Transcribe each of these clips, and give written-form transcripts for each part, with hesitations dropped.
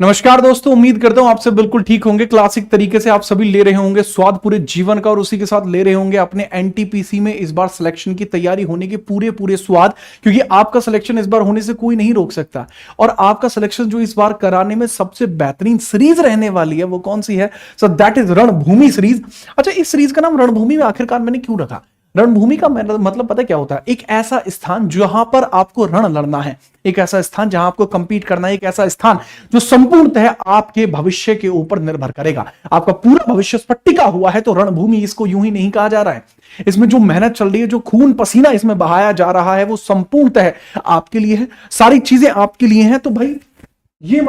नमस्कार दोस्तों, उम्मीद करता हूं आप सब बिल्कुल ठीक होंगे। क्लासिक तरीके से आप सभी ले रहे होंगे स्वाद पूरे जीवन का और उसी के साथ ले रहे होंगे अपने एनटीपीसी में इस बार सिलेक्शन की तैयारी होने के पूरे पूरे स्वाद, क्योंकि आपका सिलेक्शन इस बार होने से कोई नहीं रोक सकता। और आपका सिलेक्शन जो इस बार कराने में सबसे बेहतरीन सीरीज रहने वाली है वो कौन सी है? सो दैट इज रणभूमि सीरीज। अच्छा, इस सीरीज का नाम रणभूमि में आखिरकार मैंने क्यों रखा? रणभूमि का मतलब पता क्या होता है? एक ऐसा स्थान जहां पर आपको रण लड़ना है, एक ऐसा स्थान जहां आपको कंपीट करना है, एक ऐसा स्थान जो संपूर्णतः आपके भविष्य के ऊपर निर्भर करेगा। आपका पूरा भविष्य इस पर टिका हुआ है, तो रणभूमि इसको यूं ही नहीं कहा जा रहा है। इसमें जो मेहनत चल रही है, जो खून पसीना इसमें बहाया जा रहा है, वो संपूर्णतः आपके लिए है, सारी चीजें आपके लिए हैं। तो भाई ये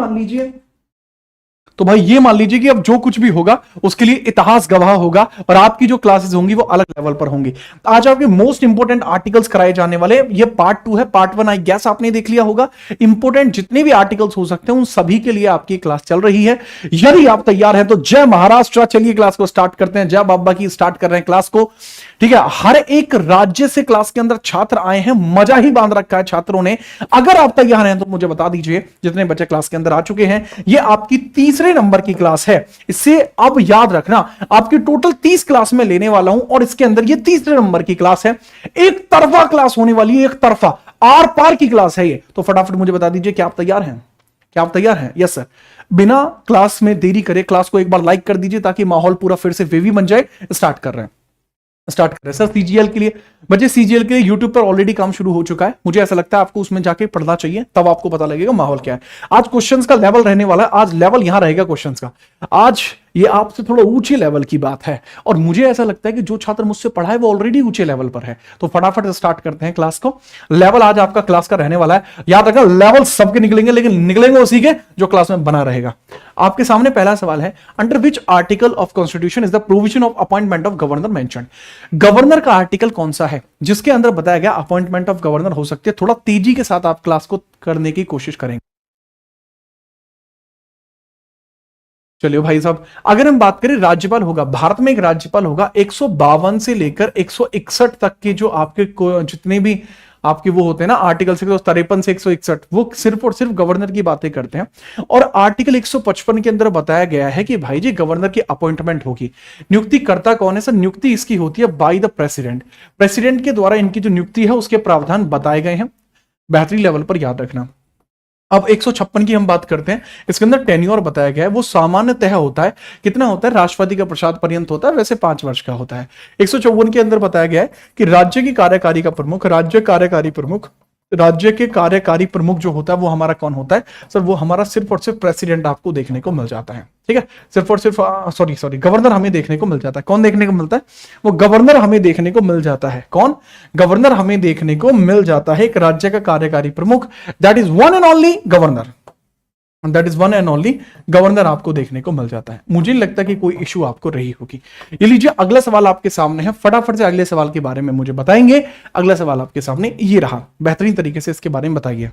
मान लीजिए कि अब जो कुछ भी होगा उसके लिए इतिहास गवाह होगा और आपकी जो क्लासेस होंगी वो अलग लेवल पर होंगी। आज आपके मोस्ट इंपोर्टेंट आर्टिकल्स कराए जाने वाले, ये पार्ट 2 है। पार्ट 1 आई गैस आपने देख लिया होगा। इंपोर्टेंट जितने भी आर्टिकल्स हो सकते हैं उन सभी के लिए आपकी क्लास चल रही है। यदि आप तैयार हैं तो जय महाराष्ट्र, चलिए क्लास को स्टार्ट करते हैं। जय बाबा की स्टार्ट कर रहे हैं क्लास को। ठीक है, हर एक राज्य से क्लास के अंदर छात्र आए हैं, मजा ही बांध रखा है छात्रों ने। अगर आप तैयार हैं तो मुझे बता दीजिए, जितने बच्चे क्लास के अंदर आ चुके हैं, ये आपकी तीसरे नंबर की क्लास है। इससे अब याद रखना, आपकी टोटल 30 क्लास में लेने वाला हूं और इसके अंदर ये तीसरे नंबर की क्लास है। एक तरफा क्लास होने वाली है, एक तरफा आर पार की क्लास है ये। तो फटाफट मुझे बता दीजिए क्या आप तैयार हैं? क्या आप तैयार हैं? Yes sir. बिना क्लास में देरी करे क्लास को एक बार लाइक कर दीजिए ताकि माहौल पूरा फिर से वेवी बन जाए। स्टार्ट कर रहे हैं सर। सीजीएल के लिए बच्चे, सीजीएल के लिए यूट्यूब पर ऑलरेडी काम शुरू हो चुका है। मुझे ऐसा लगता है आपको उसमें जाके पढ़ना चाहिए, तब आपको पता लगेगा माहौल क्या है। आज क्वेश्चंस का लेवल रहने वाला है, आज लेवल यहां रहेगा क्वेश्चंस का। आज ये आपसे थोड़ा ऊंचे लेवल की बात है और मुझे ऐसा लगता है कि जो छात्र मुझसे पढ़ा है वो ऑलरेडी ऊंचे लेवल पर है। तो फटाफट स्टार्ट करते हैं क्लास को। लेवल आज आपका क्लास का रहने वाला है। याद रखना, लेवल सबके निकलेंगे, लेकिन निकलेंगे उसी के जो क्लास में बना रहेगा। आपके सामने पहला सवाल है, under which article of constitution is the provision of appointment of governor mentioned. Governor का आर्टिकल कौन सा है जिसके अंदर बताया गया अपॉइंटमेंट ऑफ गवर्नर हो सकती है? थोड़ा तेजी के साथ आप क्लास को करने की कोशिश करेंगे। चलिए भाई साहब, अगर हम बात करें राज्यपाल होगा, भारत में एक राज्यपाल होगा। 152 से लेकर 161 तक के जो आपके जितने भी आपके वो होते हैं ना आर्टिकल से 53 से 161, वो सिर्फ और सिर्फ गवर्नर की बातें करते हैं। और आर्टिकल 155 के अंदर बताया गया है कि भाई जी गवर्नर की अपॉइंटमेंट होगी। नियुक्ति करता कौन है सर? नियुक्ति इसकी होती है बाय द प्रेसिडेंट। प्रेसिडेंट के द्वारा इनकी जो नियुक्ति है उसके प्रावधान बताए गए हैं। बेहतरीन लेवल पर याद रखना। अब 156 की हम बात करते हैं। इसके अंदर टेन्योर बताया गया है, वो सामान्यतः होता है, कितना होता है? राष्ट्रपति का प्रसाद पर्यंत होता है, वैसे 5 वर्ष का होता है। 154 के अंदर बताया गया है कि राज्य की कार्यकारी का प्रमुख, राज्य के कार्यकारी प्रमुख जो होता है वो हमारा कौन होता है सर? वो हमारा सिर्फ और सिर्फ प्रेसिडेंट आपको देखने को मिल जाता है। ठीक है, सिर्फ और सिर्फ सॉरी गवर्नर हमें देखने को मिल जाता है। कौन देखने को मिलता है? वो गवर्नर हमें देखने को मिल जाता है। कौन? गवर्नर हमें देखने को मिल जाता है। एक राज्य का कार्यकारी प्रमुख, that is one and only governor. That is one and only governor आपको देखने को मिल जाता है। मुझे नहीं लगता कि कोई इशू आपको रही होगी। ये लीजिए, अगला सवाल आपके सामने है। फटाफट से अगले सवाल के बारे में मुझे बताएंगे। अगला सवाल आपके सामने ये रहा, बेहतरीन तरीके से इसके बारे में बताइए।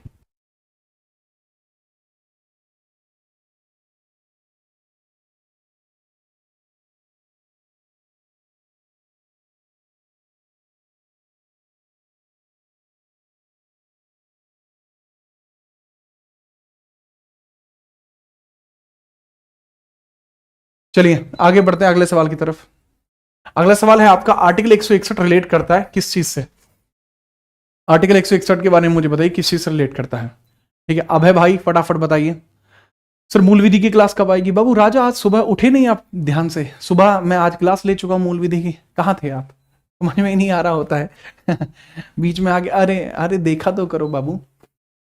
चलिए आगे बढ़ते हैं अगले सवाल की तरफ। अगला सवाल है आपका, आर्टिकल 161 रिलेट करता है किस चीज से? आर्टिकल 161 के बारे में मुझे बताइए किस चीज से रिलेट करता है। ठीक है, अब है भाई फटाफट बताइए। सर मूल विधि की क्लास कब आएगी? बाबू राजा आज सुबह उठे नहीं आप ध्यान से? सुबह मैं आज क्लास ले चुका हूं मूल विधि की। कहाँ थे आप? समझ में ही नहीं आ रहा होता है बीच में आगे अरे अरे देखा तो करो बाबू।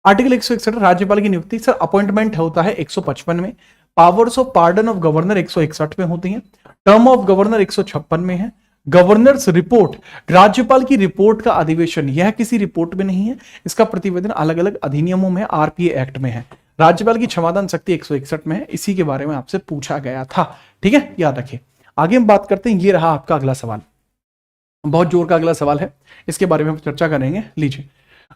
आर्टिकल 161 राज्यपाल की नियुक्ति सर अपॉइंटमेंट होता है 155 में। Powers of pardon of governor 161 में होती हैं। टर्म ऑफ गवर्नर 156 में है। गवर्नर्स रिपोर्ट, राज्यपाल की रिपोर्ट का अधिवेशन, यह किसी रिपोर्ट में नहीं है, इसका प्रतिवेदन अलग अलग अधिनियमों में, आरपीए एक्ट में है। राज्यपाल की क्षमादान शक्ति 161 में है। इसी के बारे में आपसे पूछा गया था। ठीक है, याद रखिए। आगे हम बात करते हैं, ये रहा आपका अगला सवाल। बहुत जोर का अगला सवाल है, इसके बारे में हम चर्चा करेंगे। लीजिए,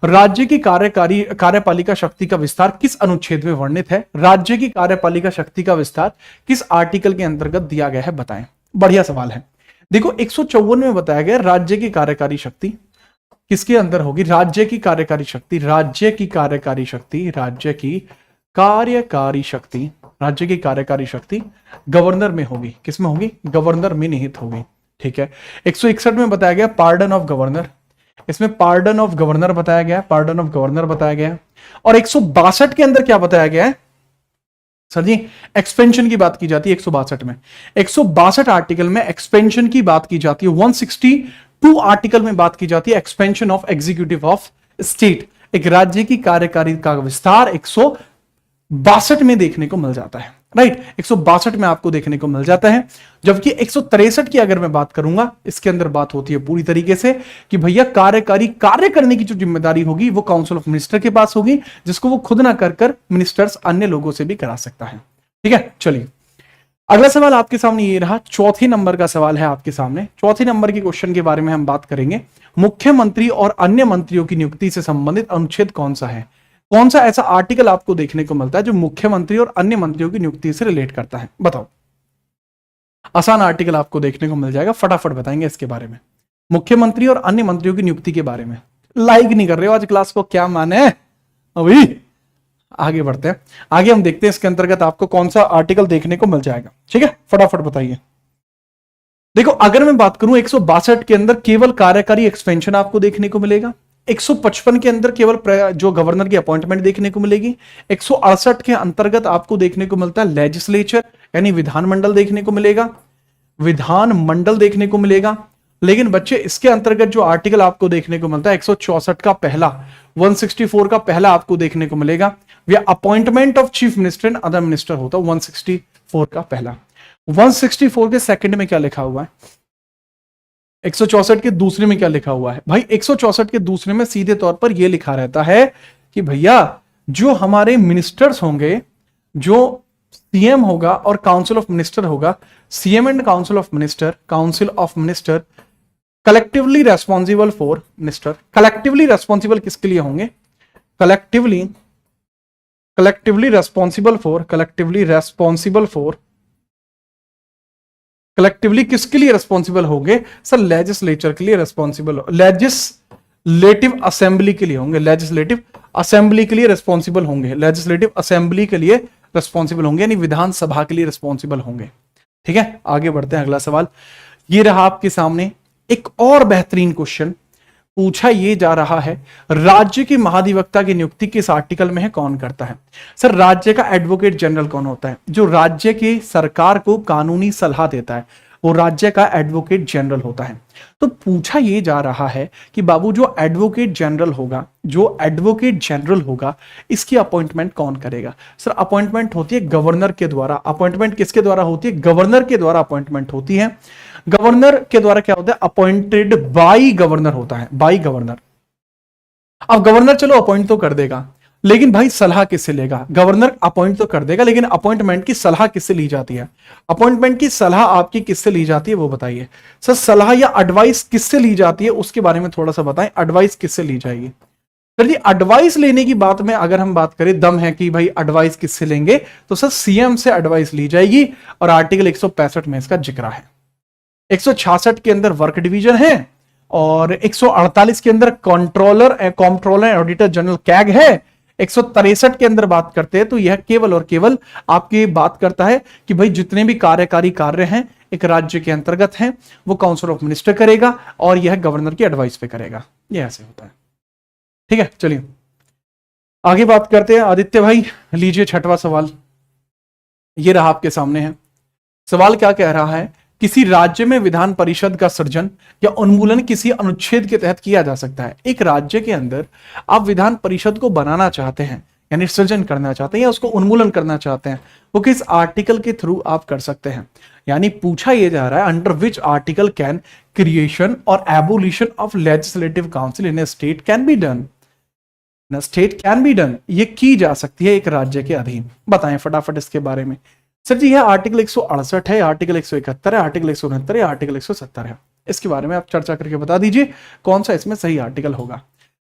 राज्य की कार्यपालिका शक्ति का विस्तार किस अनुच्छेद में वर्णित है? राज्य की कार्यपालिका शक्ति का विस्तार किस आर्टिकल के अंतर्गत दिया गया है, बताएं। बढ़िया सवाल है। देखो 154 में बताया गया राज्य की कार्यकारी शक्ति किसके अंदर होगी? राज्य की कार्यकारी शक्ति, राज्य की कार्यकारी शक्ति, राज्य की कार्यकारी शक्ति राज्य की कार्यकारी शक्ति गवर्नर में होगी। किसमें होगी? गवर्नर में निहित होगी। ठीक है। 161 में बताया गया पार्डन ऑफ गवर्नर, इसमें पार्डन ऑफ गवर्नर बताया गया, पार्डन ऑफ गवर्नर बताया गया। और 162 के अंदर क्या बताया गया है सर जी? एक्सपेंशन की बात की जाती है 162 में। 162 आर्टिकल में एक्सपेंशन की बात की जाती है। 162 आर्टिकल में बात की जाती है expansion of executive of state, एक राज्य की कार्यकारी का विस्तार 162 में देखने को मिल जाता है। राइट, 162 में आपको देखने को मिल जाता है। जबकि 163 की अगर मैं बात करूंगा, इसके अंदर बात होती है पूरी तरीके से कि भैया कार्यकारी कार्य करने की जो जिम्मेदारी होगी वो काउंसिल ऑफ मिनिस्टर के पास होगी, जिसको वो खुद ना कर मिनिस्टर्स अन्य लोगों से भी करा सकता है। ठीक है, चलिए अगला सवाल आपके सामने ये रहा, चौथे नंबर का सवाल है आपके सामने। चौथे नंबर के क्वेश्चन के बारे में हम बात करेंगे। मुख्यमंत्री और अन्य मंत्रियों की नियुक्ति से संबंधित अनुच्छेद कौन सा है? कौन सा ऐसा आर्टिकल आपको देखने को मिलता है जो मुख्यमंत्री और अन्य मंत्रियों की नियुक्ति से रिलेट करता है? बताओ। आसान आर्टिकल आपको देखने को मिल जाएगा, फटाफट बताएंगे इसके बारे में। मुख्यमंत्री और अन्य मंत्रियों की नियुक्ति के बारे में। लाइक नहीं कर रहे हो आज क्लास को, क्या माने अभी? आगे बढ़ते हैं, आगे हम देखते हैं इसके अंतर्गत आपको कौन सा आर्टिकल देखने को मिल जाएगा। ठीक है, फटाफट बताइए। देखो, अगर मैं बात करूं 162 के अंदर केवल कार्यकारी एक्सपेंशन आपको देखने को मिलेगा। 155 के अंदर केवल जो गवर्नर की अपॉइंटमेंट देखने को मिलेगी। 168 के अंतर्गत आपको देखने को मिलता है लेजिस्लेचर यानी विधानमंडल देखने को मिलेगा, विधानमंडल देखने को मिलेगा। लेकिन बच्चे इसके अंतर्गत जो आर्टिकल आपको देखने को मिलता है 164 का पहला, 164 का पहला आपको देखने को मिलेगा, वह appointment of chief minister and other minister होता है। 164 का पहला। 164 के सेकंड में क्या लिखा हुआ है? 164 के दूसरे में क्या लिखा हुआ है भाई? 164 के दूसरे में सीधे तौर पर यह लिखा रहता है कि भैया जो हमारे मिनिस्टर्स होंगे, जो सीएम होगा और काउंसिल ऑफ मिनिस्टर होगा, CM and council of minister collectively responsible for minister. Collectively responsible किसके लिए होंगे? कलेक्टिवली किसके लिए रेस्पॉन्सिबल होंगे सर? लेजिस्लेचर के लिए रेस्पॉन्सिबल, लेजिस्लेटिव असेंबली के लिए होंगे, लेजिस्लेटिव असेंबली के लिए रेस्पॉन्सिबल होंगे, लेजिस्लेटिव असेंबली के लिए रेस्पॉन्सिबल होंगे, यानी विधानसभा के लिए रेस्पॉन्सिबल होंगे। ठीक है, आगे बढ़ते हैं। अगला सवाल ये रहा आपके सामने, एक और बेहतरीन क्वेश्चन पूछा ये जा रहा है, राज्य के महाधिवक्ता की नियुक्ति किस आर्टिकल में है, कौन करता है? सर, राज्य का एडवोकेट जनरल कौन होता है? जो राज्य की सरकार को कानूनी सलाह देता है वो राज्य का एडवोकेट जनरल होता है। तो पूछा ये जा रहा है कि बाबू जो एडवोकेट जनरल होगा इसकी अपॉइंटमेंट कौन करेगा? सर, अपॉइंटमेंट होती है गवर्नर के द्वारा। अपॉइंटमेंट किसके द्वारा होती है? गवर्नर के द्वारा अपॉइंटमेंट होती है। गवर्नर के द्वारा क्या होता है? अपॉइंटेड बाई गवर्नर होता है, बाई गवर्नर। अब गवर्नर चलो अपॉइंट तो कर देगा, लेकिन भाई सलाह किससे लेगा? गवर्नर अपॉइंट तो कर देगा, लेकिन अपॉइंटमेंट की सलाह किससे ली जाती है? अपॉइंटमेंट की सलाह आपकी किससे ली जाती है वो बताइए। सर, सलाह या एडवाइस किससे ली जाती है उसके बारे में थोड़ा सा बताएं। एडवाइस किससे ली जाएगी? चलिए, एडवाइस लेने की बात में अगर हम बात करें, दम है कि भाई एडवाइस किससे लेंगे, तो सर सीएम से एडवाइस ली जाएगी। और आर्टिकल 165 में इसका जिक्र है। 166 के अंदर वर्क डिवीजन है और 148 के अंदर कंट्रोलर ऑडिटर जनरल कैग है। 163 के अंदर बात करते हैं तो यह केवल और केवल आपकी बात करता है कि भाई जितने भी कार्यकारी कार्य हैं एक राज्य के अंतर्गत हैं वो काउंसिल ऑफ मिनिस्टर करेगा और यह गवर्नर की एडवाइस पे करेगा। यह ऐसे होता है। ठीक है, चलिए आगे बात करते हैं। आदित्य भाई लीजिए छठवां सवाल, ये रहा आपके सामने है। सवाल क्या कह रहा है? किसी राज्य में विधान परिषद का सृजन या उन्मूलन किसी अनुच्छेद के तहत किया जा सकता है। एक राज्य के अंदर आप विधान परिषद को बनाना चाहते हैं, यानी सृजन करना चाहते हैं या उसको उन्मूलन करना चाहते हैं, वो किस आर्टिकल के थ्रू आप कर सकते हैं? यानी पूछा यह जा रहा है, under which article can creation और abolition of legislative council in a state can be done? State can be done, ये की जा सकती है एक राज्य के अधीन। बताएं फटाफट इसके बारे में। सर जी, यह आर्टिकल 168 है, आर्टिकल 171 है, आर्टिकल 169 है, आर्टिकल 170 है। इसके बारे में आप चर्चा करके बता दीजिए कौन सा इसमें सही आर्टिकल होगा।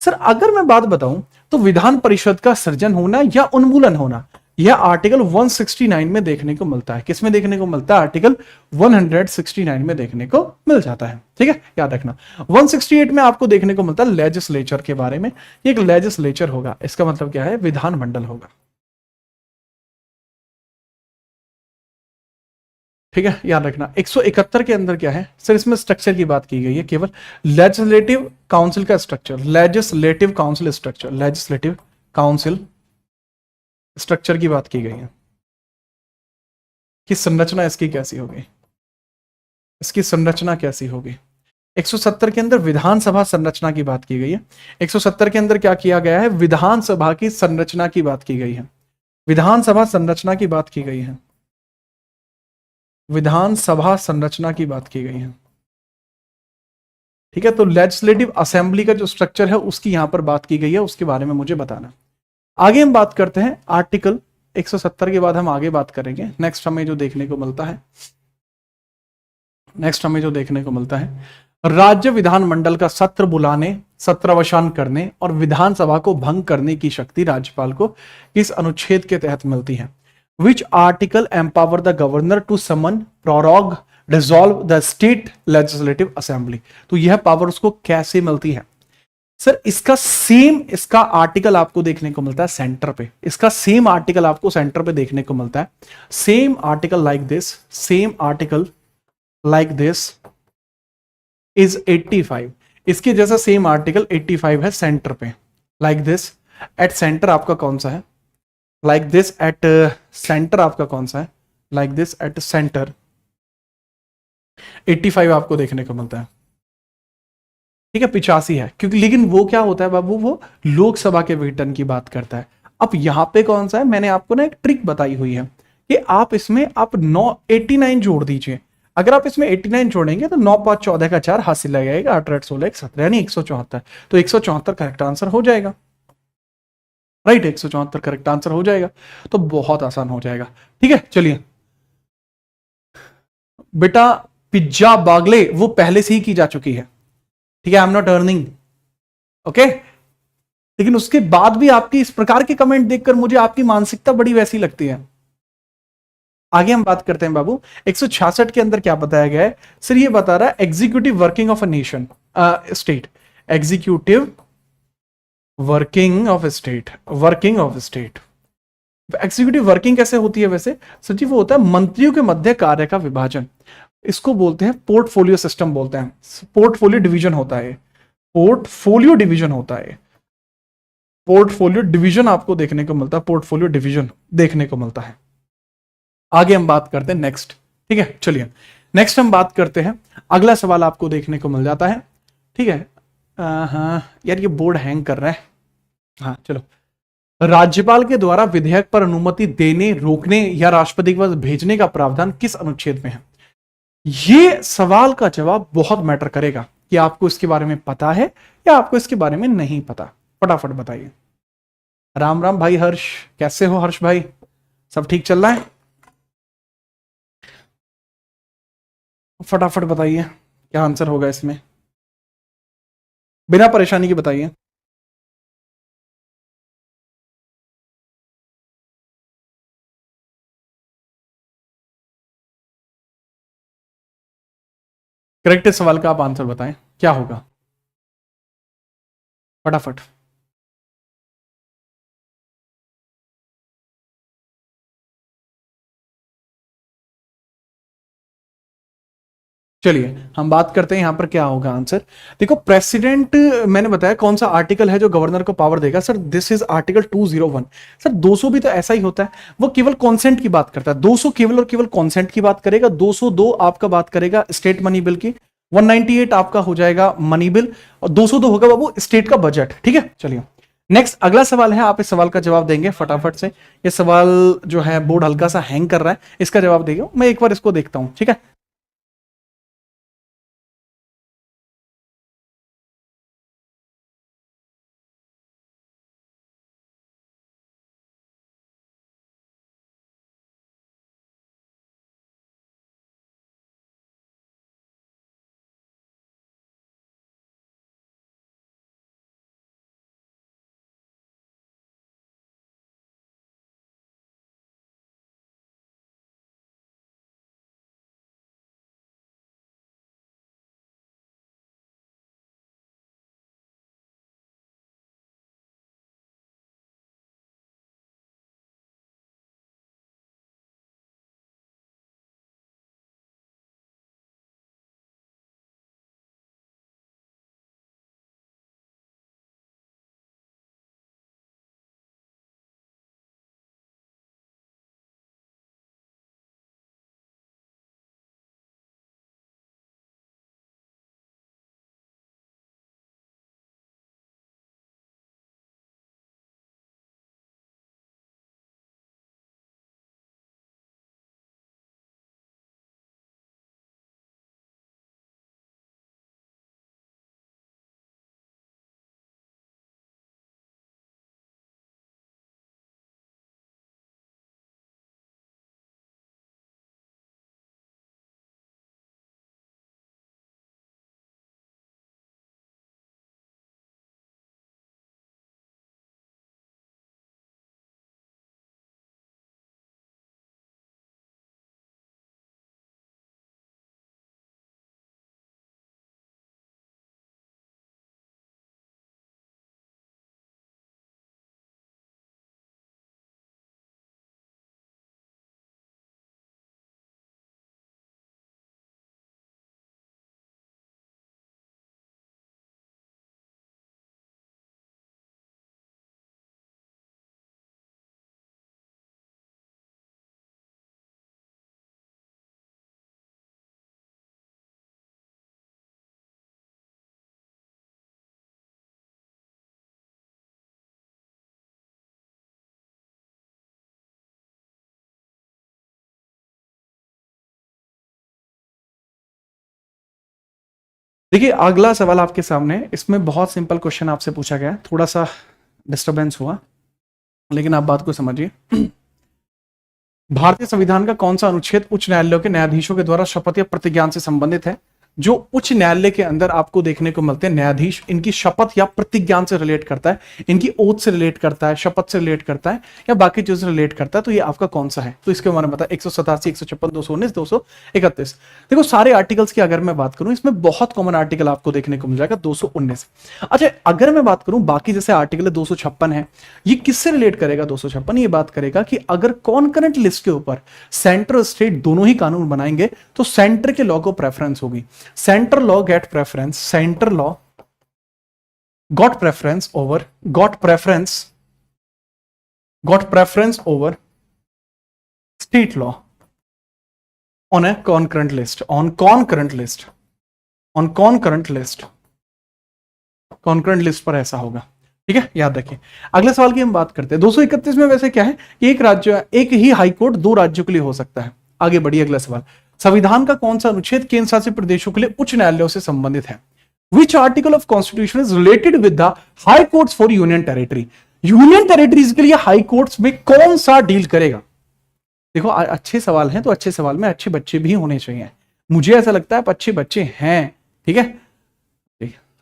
सर, अगर मैं बात बताऊं तो विधान परिषद का सृजन होना या उन्मूलन होना यह आर्टिकल 169 में देखने को मिलता है। किसमें देखने को मिलता है? आर्टिकल 169 में देखने को मिल जाता है। ठीक है, याद रखना। 168 में आपको देखने को मिलता है लेजिस्लेचर के बारे में। एक लेजिस्लेचर होगा, इसका मतलब क्या है? विधानमंडल होगा। ठीक है, याद रखना। 171 के अंदर क्या है सर, इसमें स्ट्रक्चर की बात की गई है, केवल लेजिस्लेटिव काउंसिल का structure, legislative council structure, legislative council structure की बात की गई है कि संरचना इसकी कैसी होगी, इसकी संरचना कैसी होगी। 170 के अंदर विधानसभा संरचना की बात की गई है। 170 के अंदर क्या किया गया है, विधानसभा की संरचना की बात की गई है, विधानसभा संरचना की बात की गई है, विधानसभा संरचना की बात की गई है। ठीक है, तो लेजिस्लेटिव असेंबली का जो स्ट्रक्चर है उसकी यहां पर बात की गई है, उसके बारे में मुझे बताना। आगे हम बात करते हैं आर्टिकल 170 के बाद हम आगे बात करेंगे। नेक्स्ट हमें जो देखने को मिलता है, नेक्स्ट हमें जो देखने को मिलता है, राज्य विधानमंडल का सत्र बुलाने, सत्रावसान करने और विधानसभा को भंग करने की शक्ति राज्यपाल को किस अनुच्छेद के तहत मिलती है। Which article empower the governor to summon, prorogue, dissolve the state legislative assembly. तो यह पावर उसको कैसे मिलती है सर, इसका सेम इसका आर्टिकल आपको देखने को मिलता है सेंटर पे, इसका सेम आर्टिकल आपको सेंटर पे देखने को मिलता है, same article like this, same article like this is 85। इसके जैसा सेम आर्टिकल 85 है सेंटर पे, लाइक दिस। एट सेंटर आपका कौन सा है, लाइक दिस एट सेंटर आपका कौन सा है, लाइक दिस एट सेंटर 85 आपको देखने को मिलता है। ठीक है, 85 है क्योंकि, लेकिन वो क्या होता है बाबू, वो लोकसभा के वेतन की बात करता है। अब यहां पे कौन सा है, मैंने आपको ना एक ट्रिक बताई हुई है कि आप इसमें आप 89 जोड़ दीजिए। अगर आप इसमें 89 जोड़ेंगे तो 9 5 14 का 4 हाथ से लगाएगा, 8 8 16 17 यानी 174। तो 174 करेक्ट आंसर हो जाएगा, राइट, 174 करेक्ट आंसर हो जाएगा। तो बहुत आसान हो जाएगा। ठीक है, चलिए बेटा, पिज्जा बागले वो पहले से ही की जा चुकी है। ठीक है, I am not earning, okay. लेकिन उसके बाद भी आपकी इस प्रकार के कमेंट देखकर मुझे आपकी मानसिकता बड़ी वैसी लगती है। आगे हम बात करते हैं बाबू, 166 के अंदर क्या बताया गया है सर, ये बता रहा है executive working of a nation, state, executive working of state, working of state. Executive working कैसे होती है वैसे सर जी, वो होता है मंत्रियों के मध्य कार्य का विभाजन, इसको बोलते हैं पोर्टफोलियो सिस्टम बोलते हैं, पोर्टफोलियो डिवीजन होता है, पोर्टफोलियो डिवीजन होता है, पोर्टफोलियो डिवीजन आपको देखने को मिलता है, पोर्टफोलियो डिवीजन देखने को मिलता है। आगे हम बात करते हैं नेक्स्ट। ठीक है, चलिए नेक्स्ट हम बात करते हैं, अगला सवाल आपको देखने को मिल जाता है। ठीक है, हाँ यार ये बोर्ड हैंग कर रहा है, हाँ चलो। राज्यपाल के द्वारा विधेयक पर अनुमति देने, रोकने या राष्ट्रपति के पास भेजने का प्रावधान किस अनुच्छेद में है। ये सवाल का जवाब बहुत मैटर करेगा कि आपको इसके बारे में पता है या आपको इसके बारे में नहीं पता। फटाफट बताइए। राम राम भाई हर्ष, कैसे हो हर्ष भाई, सब ठीक चल रहा है? फटाफट बताइए क्या आंसर होगा इसमें, बिना परेशानी के बताइए। करेक्ट सवाल का आप आंसर बताएं, क्या होगा फटाफट। चलिए हम बात करते हैं यहां पर क्या होगा आंसर। देखो प्रेसिडेंट, मैंने बताया कौन सा आर्टिकल है जो गवर्नर को पावर देगा sir, this is article 201। Sir 200 भी तो ऐसा ही होता है, वो केवल कॉन्सेंट की बात करता है, 200 केवल और केवल कॉन्सेंट की बात करेगा, 202 आपका बात करेगा स्टेट मनी बिल की, 198 आपका हो जाएगा मनी बिल, और 202 होगा बाबू स्टेट का बजट। ठीक है, चलिए नेक्स्ट अगला सवाल है, आप इस सवाल का जवाब देंगे फटाफट से। ये सवाल जो है बोर्ड हल्का सा हैंग कर रहा है, इसका जवाब देगा, मैं एक बार इसको देखता हूं। ठीक है, देखिए अगला सवाल आपके सामने, इसमें बहुत सिंपल क्वेश्चन आपसे पूछा गया है, थोड़ा सा डिस्टरबेंस हुआ लेकिन आप बात को समझिए। भारतीय संविधान का कौन सा अनुच्छेद उच्च न्यायालयों के न्यायाधीशों के द्वारा शपथ या प्रतिज्ञान से संबंधित है? जो उच्च न्यायालय के अंदर आपको देखने को मिलते हैं न्यायाधीश, इनकी शपथ या प्रतिज्ञान से रिलेट करता है, इनकी ओथ से रिलेट करता है, शपथ से रिलेट करता है या बाकी चीजों से रिलेट करता है, तो ये आपका कौन सा है? तो इसके बारे में बता, 187, 156, 219, 231। देखो सारे आर्टिकल्स की अगर मैं बात करूं, इसमें बहुत कॉमन आर्टिकल आपको देखने को मिल जाएगा 219। अच्छा अगर मैं बात करूं बाकी जैसे आर्टिकल 256 है, ये किससे रिलेट करेगा? 256 ये बात करेगा कि अगर कॉन्करेंट लिस्ट के ऊपर सेंटर और स्टेट दोनों ही कानून बनाएंगे तो सेंटर के लॉ को प्रेफरेंस होगी। Centre law get preference, centre law got preference over, got preference over state law on a concurrent list, concurrent list पर ऐसा होगा। ठीक है, याद रखिए। अगले सवाल की हम बात करते हैं। 231 में वैसे क्या है कि एक राज्य, एक ही हाईकोर्ट दो राज्यों के लिए हो सकता है। आगे बढ़िए, अगला सवाल, संविधान का कौन सा अनुच्छेद केंद्र शासित प्रदेशों के लिए उच्च न्यायालयों से संबंधित है? Which article of constitution is related with the high courts for union territory? Union territories के लिए हाई कोर्ट्स में कौन सा डील करेगा? देखो अच्छे सवाल हैं तो अच्छे सवाल में अच्छे बच्चे भी होने चाहिए। मुझे ऐसा लगता है अच्छे बच्चे हैं। ठीक है,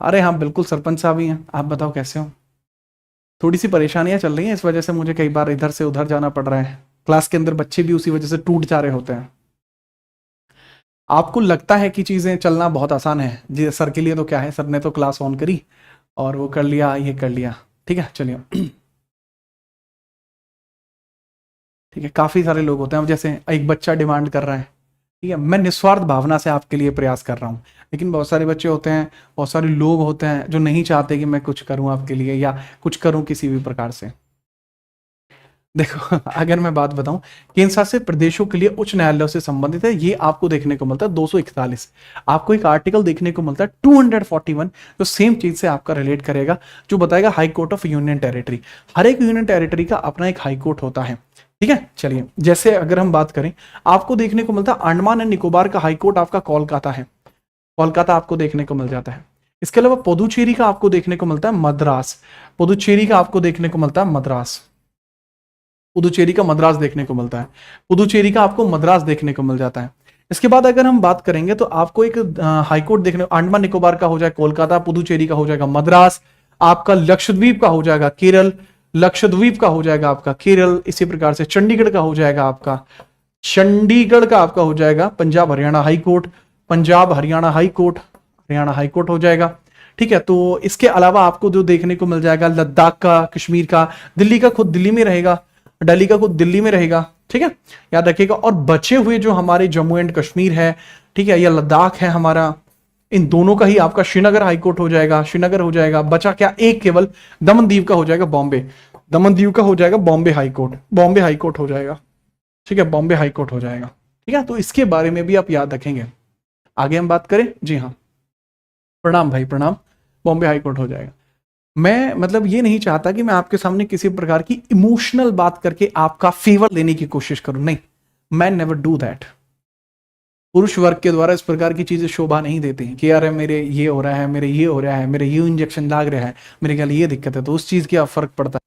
अरे हाँ बिल्कुल, सरपंच साहब ही हैं। आप बताओ कैसे हो? थोड़ी सी परेशानियां चल रही हैं, इस वजह से मुझे कई बार इधर से उधर जाना पड़ रहा है। क्लास के अंदर बच्चे भी उसी वजह से टूट जा रहे होते हैं। आपको लगता है कि चीजें चलना बहुत आसान है जी, सर के लिए तो क्या है, सर ने तो क्लास ऑन करी और वो कर लिया, ये कर लिया। ठीक है, चलिए। ठीक है, काफी सारे लोग होते हैं। अब जैसे एक बच्चा डिमांड कर रहा है, ठीक है, मैं निस्वार्थ भावना से आपके लिए प्रयास कर रहा हूँ, लेकिन बहुत सारे बच्चे होते हैं, बहुत सारे लोग होते हैं जो नहीं चाहते कि मैं कुछ करूँ आपके लिए या कुछ करूँ किसी भी प्रकार से। देखो अगर मैं बात बताऊं, केंद्र शासित प्रदेशों के लिए उच्च न्यायालयों से संबंधित है, ये आपको देखने को मिलता है 241। आपको एक आर्टिकल देखने को मिलता है 241 जो सेम चीज से आपका रिलेट करेगा, जो बताएगा high court of union territory. हर एक यूनियन टेरिटरी का अपना एक हाई कोर्ट होता है। ठीक है, चलिए, जैसे अगर हम बात करें, आपको देखने को मिलता है अंडमान एंड निकोबार का हाई कोर्ट आपका कोलकाता है, कोलकाता आपको देखने को मिल जाता है। इसके अलावा पुदुचेरी का आपको देखने को मिलता है मद्रास, पुदुचेरी का आपको देखने को मिलता है मद्रास, पुदुचेरी का मद्रास देखने को मिलता है, पुदुचेरी का आपको मद्रास देखने को मिल जाता है। इसके बाद अगर हम बात करेंगे तो आपको एक हाईकोर्ट देखने, अंडमान निकोबार का हो जाए कोलकाता, पुदुचेरी का हो जाएगा मद्रास, आपका लक्षद्वीप का हो जाएगा केरल, लक्षद्वीप का हो जाएगा आपका केरल, इसी प्रकार से चंडीगढ़ का हो जाएगा आपका, चंडीगढ़ का आपका हो जाएगा Punjab Haryana high court, Punjab Haryana high court, Haryana high court हो जाएगा। ठीक है, तो इसके अलावा आपको जो देखने को मिल जाएगा लद्दाख का, कश्मीर का, दिल्ली का खुद दिल्ली में रहेगा, दिल्ली का खुद दिल्ली में रहेगा। ठीक है, याद रखिएगा। और बचे हुए जो हमारे जम्मू एंड कश्मीर है, ठीक है, या लद्दाख है हमारा, इन दोनों का ही आपका श्रीनगर हाईकोर्ट हो जाएगा, श्रीनगर हो जाएगा। बचा क्या? एक केवल दमन दीव का हो जाएगा बॉम्बे, दमन दीव का हो जाएगा बॉम्बे हाईकोर्ट, बॉम्बे हाईकोर्ट हो जाएगा। ठीक है, बॉम्बे हाईकोर्ट हो जाएगा। ठीक है, तो इसके बारे में भी आप याद रखेंगे। आगे हम बात करें, जी हाँ, प्रणाम भाई प्रणाम, बॉम्बे हाईकोर्ट हो जाएगा। मैं मतलब ये नहीं चाहता कि मैं आपके सामने किसी प्रकार की इमोशनल बात करके आपका फेवर लेने की कोशिश करूं, नहीं, मैं नेवर डू दैट। पुरुष वर्ग के द्वारा इस प्रकार की चीजें शोभा नहीं देती कि यार मेरे ये हो रहा है, मेरे ये हो रहा है, मेरे ये इंजेक्शन लाग रहा है, मेरे ख्याल ये दिक्कत है, तो उस चीज क्या फर्क पड़ता है?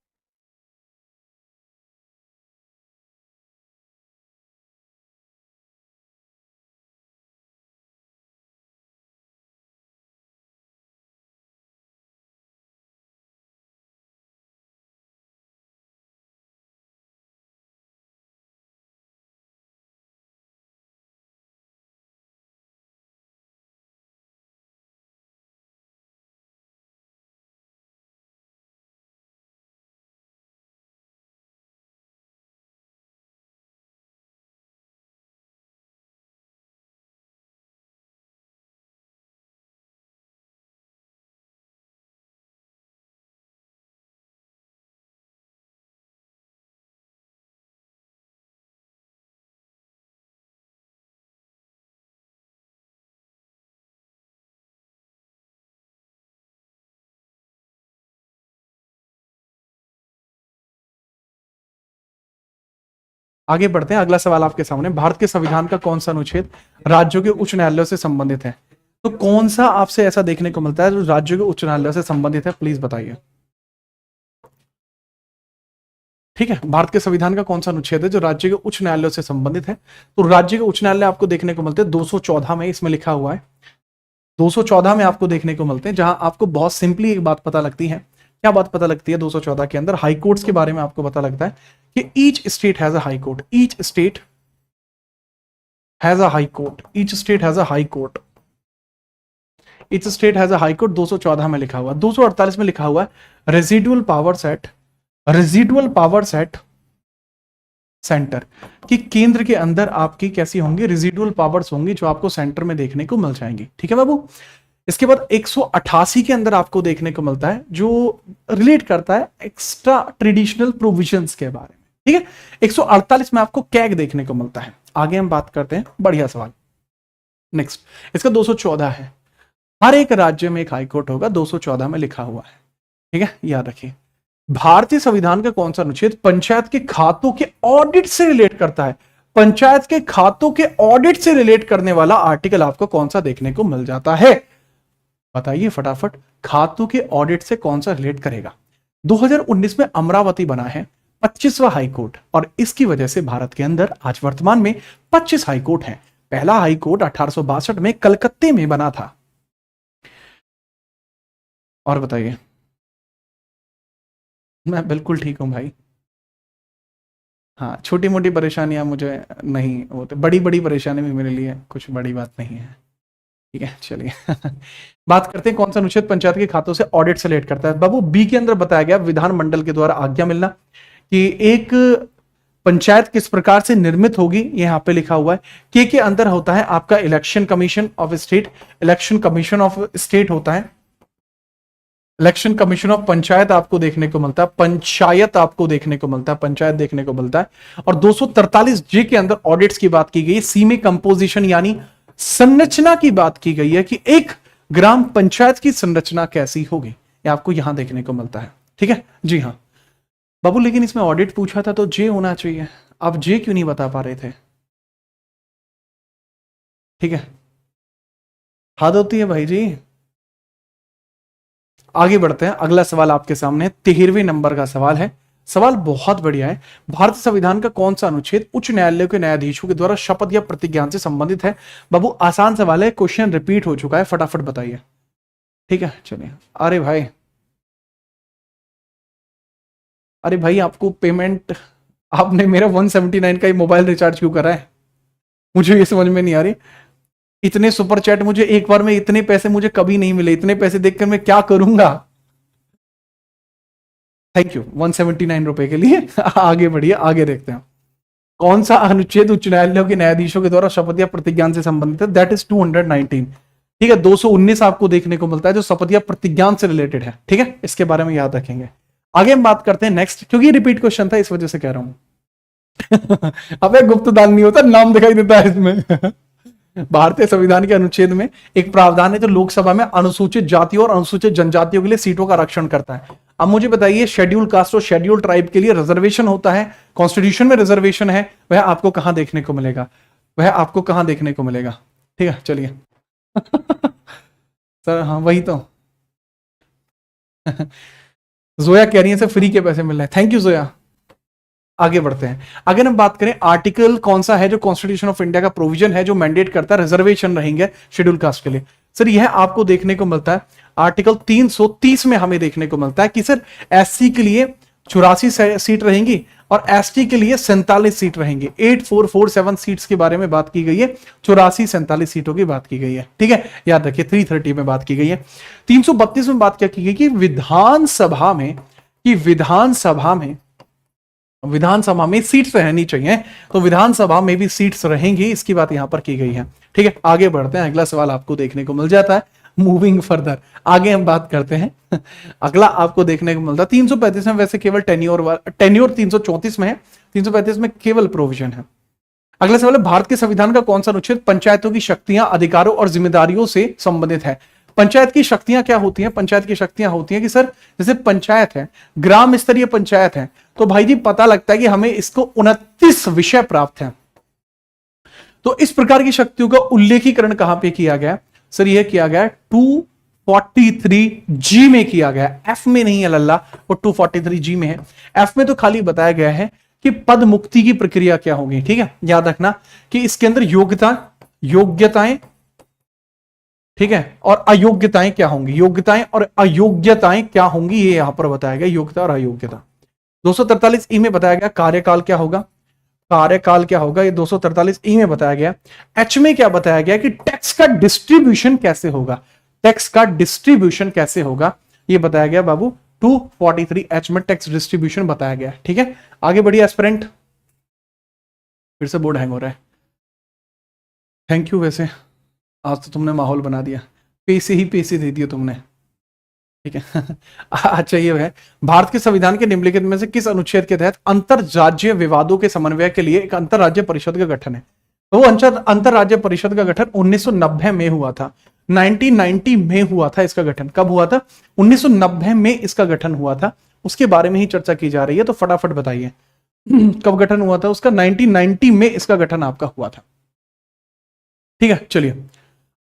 आगे बढ़ते हैं, अगला सवाल आपके सामने, भारत के संविधान का कौन सा अनुच्छेद राज्यों के उच्च न्यायालयों से संबंधित है? तो कौन सा आपसे ऐसा देखने को मिलता है जो राज्यों के उच्च न्यायालय से संबंधित है, प्लीज बताइए। ठीक है, भारत के संविधान का कौन सा अनुच्छेद है जो राज्य के उच्च न्यायालय से संबंधित है? तो राज्य के उच्च न्यायालय आपको देखने को मिलते हैं 214 में, इसमें लिखा हुआ है 214 में आपको देखने को मिलते हैं, जहां आपको बहुत सिंपली एक बात पता लगती है। क्या बात पता लगती है 214 के अंदर? हाई कोर्ट्स के बारे में आपको पता लगता है कि each state has a high court, each state has a high court, each state has a high court, each state has a high court. 214 में लिखा हुआ। 248 में लिखा हुआ है residual powers at, residual powers at centre, कि केंद्र के अंदर आपकी कैसी होंगी, रेजिडुअल पावर्स होंगी जो आपको सेंटर में देखने को मिल जाएंगी। ठीक है बाबू। इसके बाद 188 के अंदर आपको देखने को मिलता है जो रिलेट करता है एक्स्ट्रा ट्रेडिशनल प्रोविजंस के बारे में। ठीक है, 148 में आपको कैग देखने को मिलता है। आगे हम बात करते हैं, बढ़िया सवाल। नेक्स्ट, इसका 214 है, हर एक राज्य में एक हाईकोर्ट होगा, 214 में लिखा हुआ है। ठीक है, याद रखिए। भारतीय संविधान का कौन सा अनुच्छेद पंचायत के खातों के ऑडिट से रिलेट करता है? पंचायत के खातों के ऑडिट से रिलेट करने वाला आर्टिकल आपको कौन सा देखने को मिल जाता है? बताइए फटाफट, खातों के ऑडिट से कौन सा रिलेट करेगा? 2019 में अमरावती बना है 25वां हाईकोर्ट, और इसकी वजह से भारत के अंदर आज वर्तमान में 25 हाईकोर्ट हैं। पहला हाईकोर्ट 1862 में कलकत्ते में बना था। और बताइए। मैं बिल्कुल ठीक हूं भाई। हाँ, छोटी मोटी परेशानियां मुझे नहीं होती, बड़ी बड़ी परेशानी भी मेरे लिए कुछ बड़ी बात नहीं है। ठीक है, चलिए बात करते हैं कौन सा अनुच्छेद पंचायत के खातों से ऑडिट से रिलेट करता है। बाबू, बी के अंदर बताया गया विधानमंडल के द्वारा आज्ञा मिलना, कि एक पंचायत किस प्रकार से निर्मित होगी, यहां पे लिखा हुआ है। के अंदर होता है आपका election commission of state, election commission of state होता है, इलेक्शन कमीशन ऑफ पंचायत आपको देखने को मिलता है, पंचायत आपको देखने को मिलता है, पंचायत देखने को मिलता है। और 243 जे के अंदर ऑडिट्स की बात की गई है, सी में कंपोजिशन यानी संरचना की बात की गई है, कि एक ग्राम पंचायत की संरचना कैसी होगी, ये आपको यहां देखने को मिलता है। ठीक है जी हाँ बाबू, लेकिन इसमें ऑडिट पूछा था तो जे होना चाहिए, आप जे क्यों नहीं बता पा रहे थे? ठीक है, हद होती है भाई जी। आगे बढ़ते हैं, अगला सवाल आपके सामने 13वें नंबर का सवाल है। सवाल बहुत बढ़िया है। भारतीय संविधान का कौन सा अनुच्छेद उच्च न्यायालय के न्यायाधीशों के द्वारा शपथ या प्रतिज्ञान से संबंधित है? बाबू, आसान सवाल है, क्वेश्चन रिपीट हो चुका है, फटाफट बताइए। ठीक है, चलिए। अरे भाई, अरे भाई, आपको पेमेंट, आपने मेरा 179 का ही मोबाइल रिचार्ज क्यों करा है? मुझे ये समझ में नहीं आ रही। इतने सुपर चैट मुझे एक बार में, इतने पैसे मुझे कभी नहीं मिले, इतने पैसे देखकर मैं क्या करूंगा? थैंक यू 179 रुपए के लिए। आगे बढ़िए, आगे देखते हैं कौन सा अनुच्छेद उच्च न्यायालयों के न्यायाधीशों के द्वारा शपथ या प्रतिज्ञान से संबंधित है। That is 219। ठीक है, 219 आपको देखने को मिलता है जो शपथ या प्रतिज्ञान से रिलेटेड है। ठीक है, इसके बारे में याद रखेंगे। आगे हम बात करते हैं नेक्स्ट, क्योंकि रिपीट क्वेश्चन था इस वजह से कह रहा हूं। अबे गुप्त दान नहीं होता, नाम दिखाई देता है इसमें। भारतीय संविधान के अनुच्छेद में एक प्रावधान है जो लोकसभा में अनुसूचित जातियों और अनुसूचित जनजातियों के लिए सीटों का आरक्षण करता है। अब मुझे बताइए, शेड्यूल कास्ट और शेड्यूल ट्राइब के लिए रिजर्वेशन होता है, कॉन्स्टिट्यूशन में रिजर्वेशन है, वह आपको कहां देखने को मिलेगा? वह आपको कहां देखने को मिलेगा? ठीक है, चलिए। सर हाँ, वही तो। जोया कह रही है सर फ्री के पैसे मिल रहे हैं, थैंक यू जोया। आगे बढ़ते हैं। अगर हम बात करें आर्टिकल कौन सा है जो कॉन्स्टिट्यूशन ऑफ इंडिया का प्रोविजन है जो मैंडेट करता है रिजर्वेशन रहेंगे शेड्यूल कास्ट के लिए, सर यह आपको देखने को मिलता है आर्टिकल 330 में हमें देखने को मिलता है कि सर एससी के लिए 84 सीट रहेंगी और एसटी के लिए 47 सीट रहेंगी। 8447 सीट्स के बारे में बात की गई है, 84-47 सीटों की बात की गई है। ठीक है, याद रखिए 330 में बात की गई है। 332 में बात क्या की गई कि विधानसभा में सीट्स रहनी चाहिए, तो विधानसभा में भी सीट्स रहेंगी, इसकी बात यहां पर की गई है। ठीक है, आगे बढ़ते हैं, अगला सवाल आपको देखने को मिल जाता है। मूविंग फर्दर, आगे हम बात करते हैं। अगला आपको देखने को मिलता है 335 में वैसे केवल टेन्योर 334 में है, 335 में केवल प्रोविजन है। अगला सवाल है, भारत के संविधान का कौन सा अनुच्छेद पंचायतों की शक्तियां, अधिकारों और जिम्मेदारियों से संबंधित है? पंचायत की शक्तियां क्या होती हैं? पंचायत की शक्तियां होती हैं कि सर जैसे पंचायत है, ग्राम स्तरीय पंचायत है, तो भाई जी पता लगता है कि हमें इसको 29 विषय प्राप्त है। तो इस प्रकार की शक्तियों का उल्लेखीकरण कहां पे किया गया? सर यह किया गया 243G में किया गया, एफ में नहीं है लल्ला, वो 243G में है। एफ में तो खाली बताया गया है कि पद मुक्ति की प्रक्रिया क्या होगी, ठीक है। याद रखना कि इसके अंदर योग्यताएं, ठीक है, और अयोग्यताएं क्या होंगी, योग्यताएं और अयोग्यताएं क्या होंगी, ये यहां पर बताया गया, योग्यता और अयोग्यता। 243E में बताया गया कार्यकाल क्या होगा, कार्यकाल क्या होगा, ये 243E में बताया गया। एच में क्या बताया गया कि टैक्स का डिस्ट्रीब्यूशन कैसे होगा, टैक्स का डिस्ट्रीब्यूशन कैसे होगा, ये बताया गया बाबू 243H में टैक्स डिस्ट्रीब्यूशन बताया गया, ठीक है। आगे बढ़िए एस्पिरेंट, फिर से बोर्ड हैंग हो रहा है। थैंक यू, वैसे आज तो तुमने माहौल बना दिया, पैसे ही पैसे दे दिए तुमने, ठीक है। अच्छा ये है, भारत के संविधान के निम्नलिखित में से किस अनुच्छेद के तहत अंतर राज्य विवादों के समन्वय के लिए एक अंतर राज्य परिषद का गठन है। तो वो अंतर राज्य परिषद का गठन 1990 में हुआ था, 1990 में हुआ था इसका गठन। कब हुआ था? 1990 में इसका गठन हुआ था, उसके बारे में ही चर्चा की जा रही है, तो फटाफट बताइए कब गठन हुआ था उसका। 1990 में इसका गठन आपका हुआ था, ठीक है। चलिए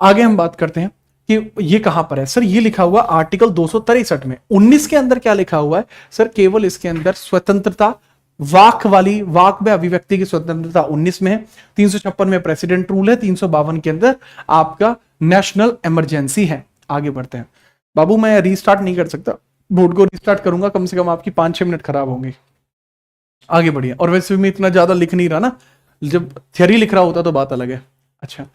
आगे हम बात करते हैं कि ये कहां पर है। सर ये लिखा हुआ आर्टिकल 263 में। 19 के अंदर क्या लिखा हुआ है सर? केवल इसके अंदर स्वतंत्रता, वाक वाली, वाक में अभिव्यक्ति की स्वतंत्रता 19 में है। 356 में प्रेसिडेंट रूल है। 352 के अंदर आपका नेशनल इमरजेंसी है। आगे बढ़ते हैं बाबू, मैं रीस्टार्ट नहीं कर सकता, बोर्ड को रीस्टार्ट करूंगा कम से कम आपकी 5-6 मिनट खराब होंगे। आगे बढ़िए, और वैसे भी मैं इतना ज्यादा लिख नहीं रहा ना, जब थियरी लिख रहा होता तो बात अलग है। अच्छा,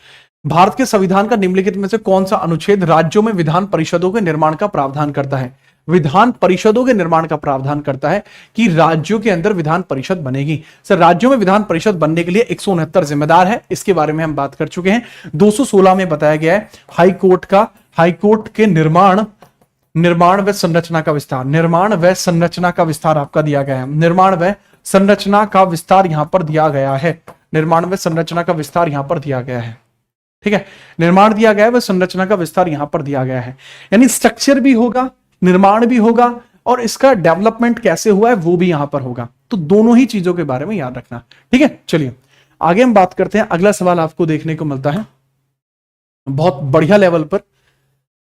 भारत के संविधान का निम्नलिखित में से कौन सा अनुच्छेद राज्यों में विधान परिषदों के निर्माण का प्रावधान करता है? विधान परिषदों के निर्माण का प्रावधान करता है कि राज्यों के अंदर विधान परिषद बनेगी। सर राज्यों में विधान परिषद बनने के लिए 169 जिम्मेदार है, इसके बारे में हम बात कर चुके हैं। 216 में बताया गया है हाईकोर्ट के निर्माण व संरचना का विस्तार, निर्माण व संरचना का विस्तार आपका दिया गया है। निर्माण व संरचना का विस्तार यहां पर दिया गया है, निर्माण व संरचना का विस्तार यहां पर दिया गया है, ठीक है। निर्माण दिया गया है, वह संरचना का विस्तार यहां पर दिया गया है, यानी स्ट्रक्चर भी होगा, निर्माण भी होगा, और इसका डेवलपमेंट कैसे हुआ है वो भी यहां पर होगा। तो दोनों ही चीजों के बारे में याद रखना, ठीक है। चलिए आगे हम बात करते हैं। अगला सवाल आपको देखने को मिलता है बहुत बढ़िया लेवल पर,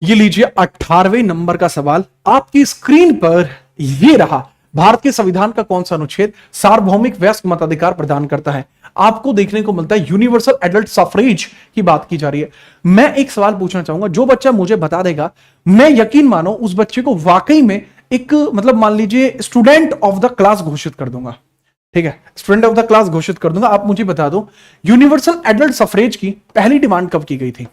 ये लीजिए 18वें नंबर का सवाल आपकी स्क्रीन पर ये रहा। भारत के संविधान का कौन सा अनुच्छेद सार्वभौमिक वयस्क मताधिकार प्रदान करता है? आपको देखने को मिलता है यूनिवर्सल एडल्ट सफरेज की बात की जा रही है। मैं एक सवाल पूछना चाहूंगा, जो बच्चा मुझे बता देगा, मैं यकीन मानो उस बच्चे को वाकई में एक मतलब मान लीजिए स्टूडेंट ऑफ द क्लास घोषित कर दूंगा, ठीक है, स्टूडेंट ऑफ द क्लास घोषित कर दूंगा। आप मुझे बता दो यूनिवर्सल एडल्ट सफरेज की पहली डिमांड कब की गई थी?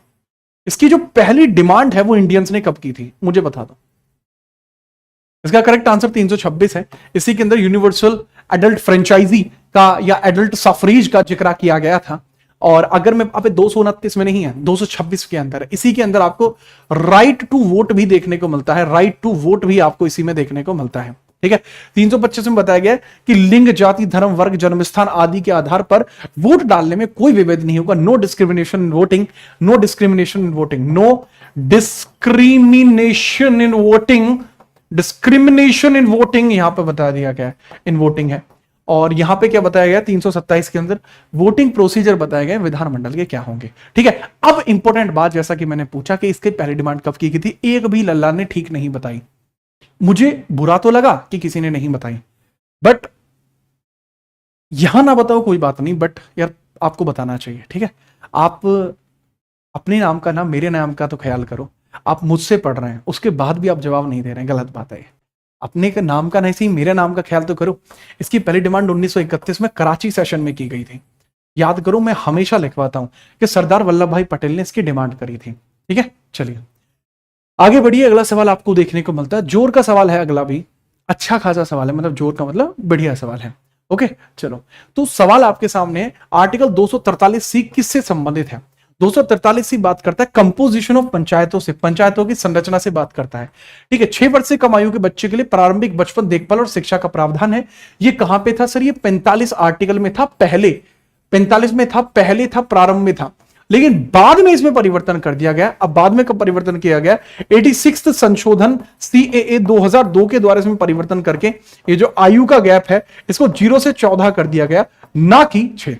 इसकी जो पहली डिमांड है वो इंडियंस ने कब की थी, मुझे बता दो। इसका करेक्ट आंसर 326 है। इसी के अंदर यूनिवर्सल एडल्ट फ्रेंचाइजी का या एडल्ट सफरेज का जिक्र किया गया था। और अगर मैं आप 229 में नहीं है, 226 के अंदर है। इसी के अंदर आपको राइट टू वोट भी देखने को मिलता है, राइट टू वोट भी आपको इसी में देखने को मिलता है, ठीक है। 325 में बताया गया कि लिंग, जाति, धर्म, वर्ग, जन्मस्थान आदि के आधार पर वोट डालने में कोई विभेद नहीं होगा। No discrimination in voting, no discrimination in voting, no discrimination in voting, discrimination in voting यहां पर बता दिया गया है, इन वोटिंग है। और यहां पे क्या बताया गया 327 के अंदर वोटिंग प्रोसीजर बताए गए विधानमंडल के क्या होंगे, ठीक है। अब इंपॉर्टेंट बात, जैसा कि मैंने पूछा कि इसकी पहली डिमांड कब की गई थी, एक भी लल्ला ने ठीक नहीं बताई। मुझे बुरा तो लगा कि किसी ने नहीं बताई, बट यहां ना बताओ कोई बात नहीं, बट यार आपको बताना चाहिए, ठीक है। आप अपने नाम का ना, मेरे नाम का तो ख्याल करो। आप मुझसे पढ़ रहे हैं, उसके बाद भी आप जवाब नहीं दे रहे हैं, गलत बात है। अपने के नाम का नहीं, सही मेरे नाम का ख्याल तो करो। इसकी पहली डिमांड 1931 में कराची सेशन में की गई थी। याद करो, मैं हमेशा लिखवाता हूं कि सरदार वल्लभ भाई पटेल ने इसकी डिमांड करी थी, ठीक है। चलिए आगे बढ़िए, अगला सवाल आपको देखने को मिलता है, जोर का सवाल है अगला भी, अच्छा खासा सवाल है, मतलब जोर का मतलब बढ़िया सवाल है, ओके। चलो तो सवाल आपके सामने है, आर्टिकल 243C किससे संबंधित है? 243C बात करता है कंपोजिशन ऑफ पंचायतों से, पंचायतों की संरचना से बात करता है, ठीक है। 6 वर्ष से कम आयु के बच्चे के लिए प्रारंभिक बचपन देखभाल और शिक्षा का प्रावधान है। ये कहां पे था सर? ये 45 आर्टिकल में था, पहले 45 में था, पहले था, प्रारंभ में था, लेकिन बाद में इसमें परिवर्तन कर दिया गया। अब बाद में कब परिवर्तन किया गया? 86 संशोधन CAA 2002 के द्वारा इसमें परिवर्तन करके ये जो आयु का गैप है इसको 0 से 14 कर दिया गया, ना कि 6।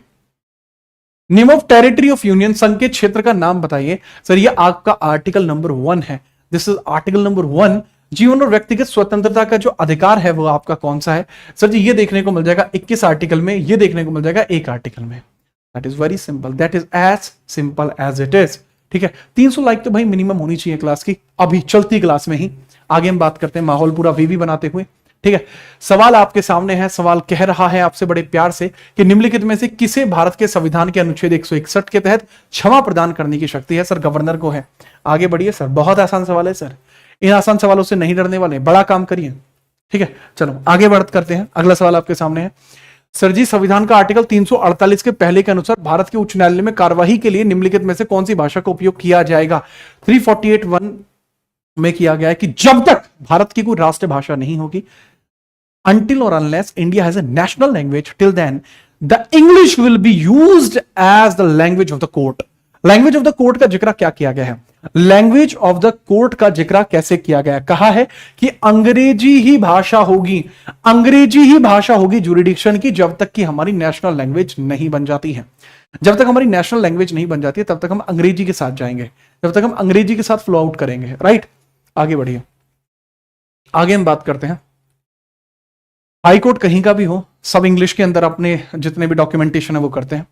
Name of territory of union, संघ के क्षेत्र का नाम बताइए। सर ये आपका आर्टिकल नंबर 1 है, दिस इज आर्टिकल नंबर 1। जीवन और व्यक्तिगत स्वतंत्रता का जो अधिकार है वो आपका कौन सा है? सर जी ये देखने को मिल जाएगा 21 आर्टिकल में, ये देखने को मिल जाएगा 1 आर्टिकल में। That is very simple, that is as simple as it is. ठीक है, 300 लाइक तो भाई मिनिमम होनी चाहिए क्लास की, अभी चलती क्लास में ही। आगे हम बात करते हैं माहौल पूरा वीवी बनाते हुए। ठीक है, सवाल आपके सामने है। सवाल कह रहा है आपसे बड़े प्यार से कि निम्नलिखित में से किसे भारत के संविधान के अनुच्छेद 161 के तहत क्षमा प्रदान करने की शक्ति है? सर गवर्नर को है। आगे बढ़िए सर, बहुत आसान सवाल है सर, इन आसान सवालों से नहीं डरने वाले, बड़ा काम करिए। ठीक है, चलो आगे बढ़ करते हैं। अगला सवाल आपके सामने है। सर जी संविधान का आर्टिकल 348 के पहले के अनुसार भारत के उच्च न्यायालय में कार्यवाही के लिए निम्नलिखित में से कौन सी भाषा का उपयोग किया जाएगा? 348(1) में किया गया है कि जब तक भारत की कोई राष्ट्रीय भाषा नहीं होगी, until or unless India has a national language, till then the English will be used as the language of the court. Language of the court का जिक्र क्या किया गया है? लैंग्वेज ऑफ द कोर्ट का जिक्र कैसे किया गया है? कहा है कि अंग्रेजी ही भाषा होगी, अंग्रेजी ही भाषा होगी जुरिडिक्शन की, जब तक कि हमारी नेशनल लैंग्वेज नहीं बन जाती है। जब तक हमारी नेशनल लैंग्वेज नहीं बन जाती है तब तक हम अंग्रेजी के साथ जाएंगे, जब तक हम अंग्रेजी के साथ फ्लो आउट करेंगे। राइट, आगे बढ़िए, आगे हम बात करते हैं। हाईकोर्ट कहीं का भी हो, सब इंग्लिश के अंदर अपने जितने भी डॉक्यूमेंटेशन है वो करते हैं।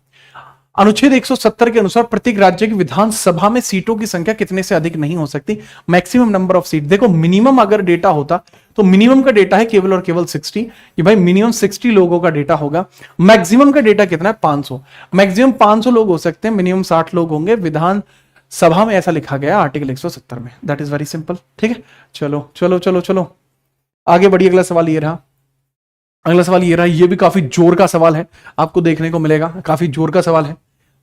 अनुच्छेद 170 के अनुसार प्रत्येक राज्य की विधानसभा में सीटों की संख्या कितने से अधिक नहीं हो सकती? Maximum number of seat. देखो मिनिमम अगर डेटा होता तो मिनिमम का डेटा है केवल और केवल 60, कि भाई मिनिमम 60 लोगों का डेटा होगा। मैक्सिमम का डेटा कितना है? 500। मैक्सिमम 500 लोग हो सकते हैं, मिनिमम 60 लोग होंगे विधानसभा में, ऐसा लिखा गया आर्टिकल 170 में। That is very simple. ठीक है, चलो चलो चलो चलो आगे बढ़िए। अगला सवाल ये रहा, अगला सवाल ये रहा, ये भी काफी जोर का सवाल है, आपको देखने को मिलेगा। काफी जोर का सवाल है।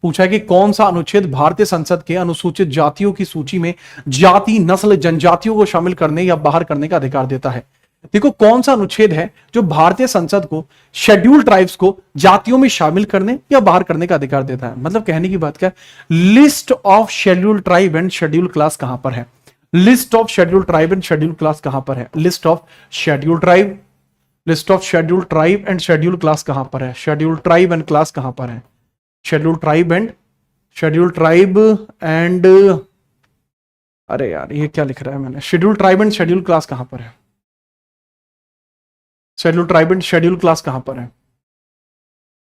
पूछा है कि कौन सा अनुच्छेद भारतीय संसद के अनुसूचित जातियों की सूची में जाति, नस्ल, जनजातियों को शामिल करने या बाहर करने का अधिकार देता है? देखो कौन सा अनुच्छेद है जो भारतीय संसद को शेड्यूल्ड ट्राइब्स को जातियों में शामिल करने या बाहर करने का अधिकार देता है? मतलब कहने की बात क्या है, list of scheduled tribe and scheduled class कहां पर है? List of scheduled tribe and scheduled class कहां पर है? List of scheduled tribe, list of scheduled tribe and scheduled class कहां पर है? शेड्यूल्ड ट्राइब एंड क्लास कहां पर है? Scheduled tribe and scheduled tribe and, अरे यार ये क्या लिख रहा है मैंने? Scheduled tribe and scheduled class कहां पर है? Scheduled tribe and scheduled class कहां पर है?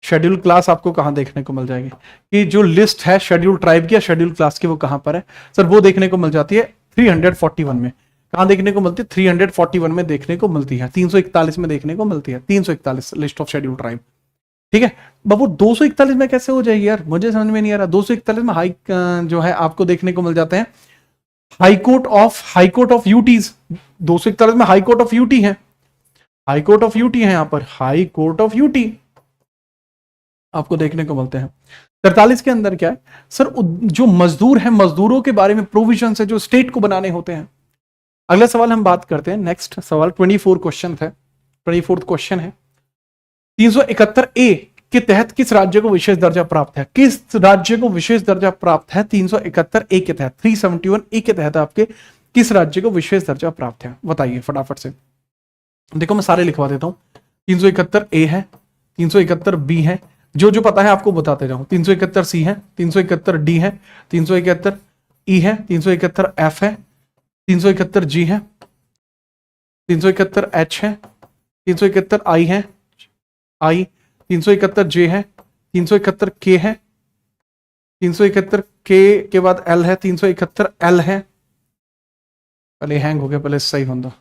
शेड्यूल्ड क्लास आपको कहां देखने को मिल जाएगी? कि जो लिस्ट है शेड्यूल्ड ट्राइब की या शेड्यूल्ड क्लास की वो कहां पर है? सर वो देखने को मिल जाती है 341 में। कहां देखने को मिलती है? 341 में देखने को मिलती है, 341 में देखने को मिलती है। 341 लिस्ट ऑफ शेड्यूल्ड ट्राइब। ठीक है बाबू, 241 में कैसे हो जाएगी यार? मुझे समझ में नहीं आ रहा। 241 में हाई जो है आपको देखने को मिल जाते हैं हाईकोर्ट ऑफ यूटीज। 241 में हाईकोर्ट ऑफ यूटी है, हाईकोर्ट ऑफ यूटी है, यहां पर हाईकोर्ट ऑफ यूटी आपको देखने को मिलते हैं। 43 के अंदर क्या है सर? जो मजदूर है, मजदूरों के बारे में प्रोविजन है जो स्टेट को बनाने होते हैं। अगला सवाल हम बात करते हैं, नेक्स्ट सवाल 24 क्वेश्चन है, 24 क्वेश्चन है। 371A के तहत किस राज्य को विशेष दर्जा प्राप्त है? किस राज्य को विशेष दर्जा प्राप्त है? 371A के तहत, 371A के तहत आपके किस राज्य को विशेष दर्जा प्राप्त है? बताइए फटाफट से। देखो मैं सारे लिखवा देता हूं। 371A है, 371B है, जो जो पता है आपको बताते जाऊं। 371C है, 371D है, 371E है, 371F है, 371G है, 371H है, 371I है, 371J है, 371K है, 371K के बाद L है, 371L है। पहले हैंग हो गया, पहले सही होता।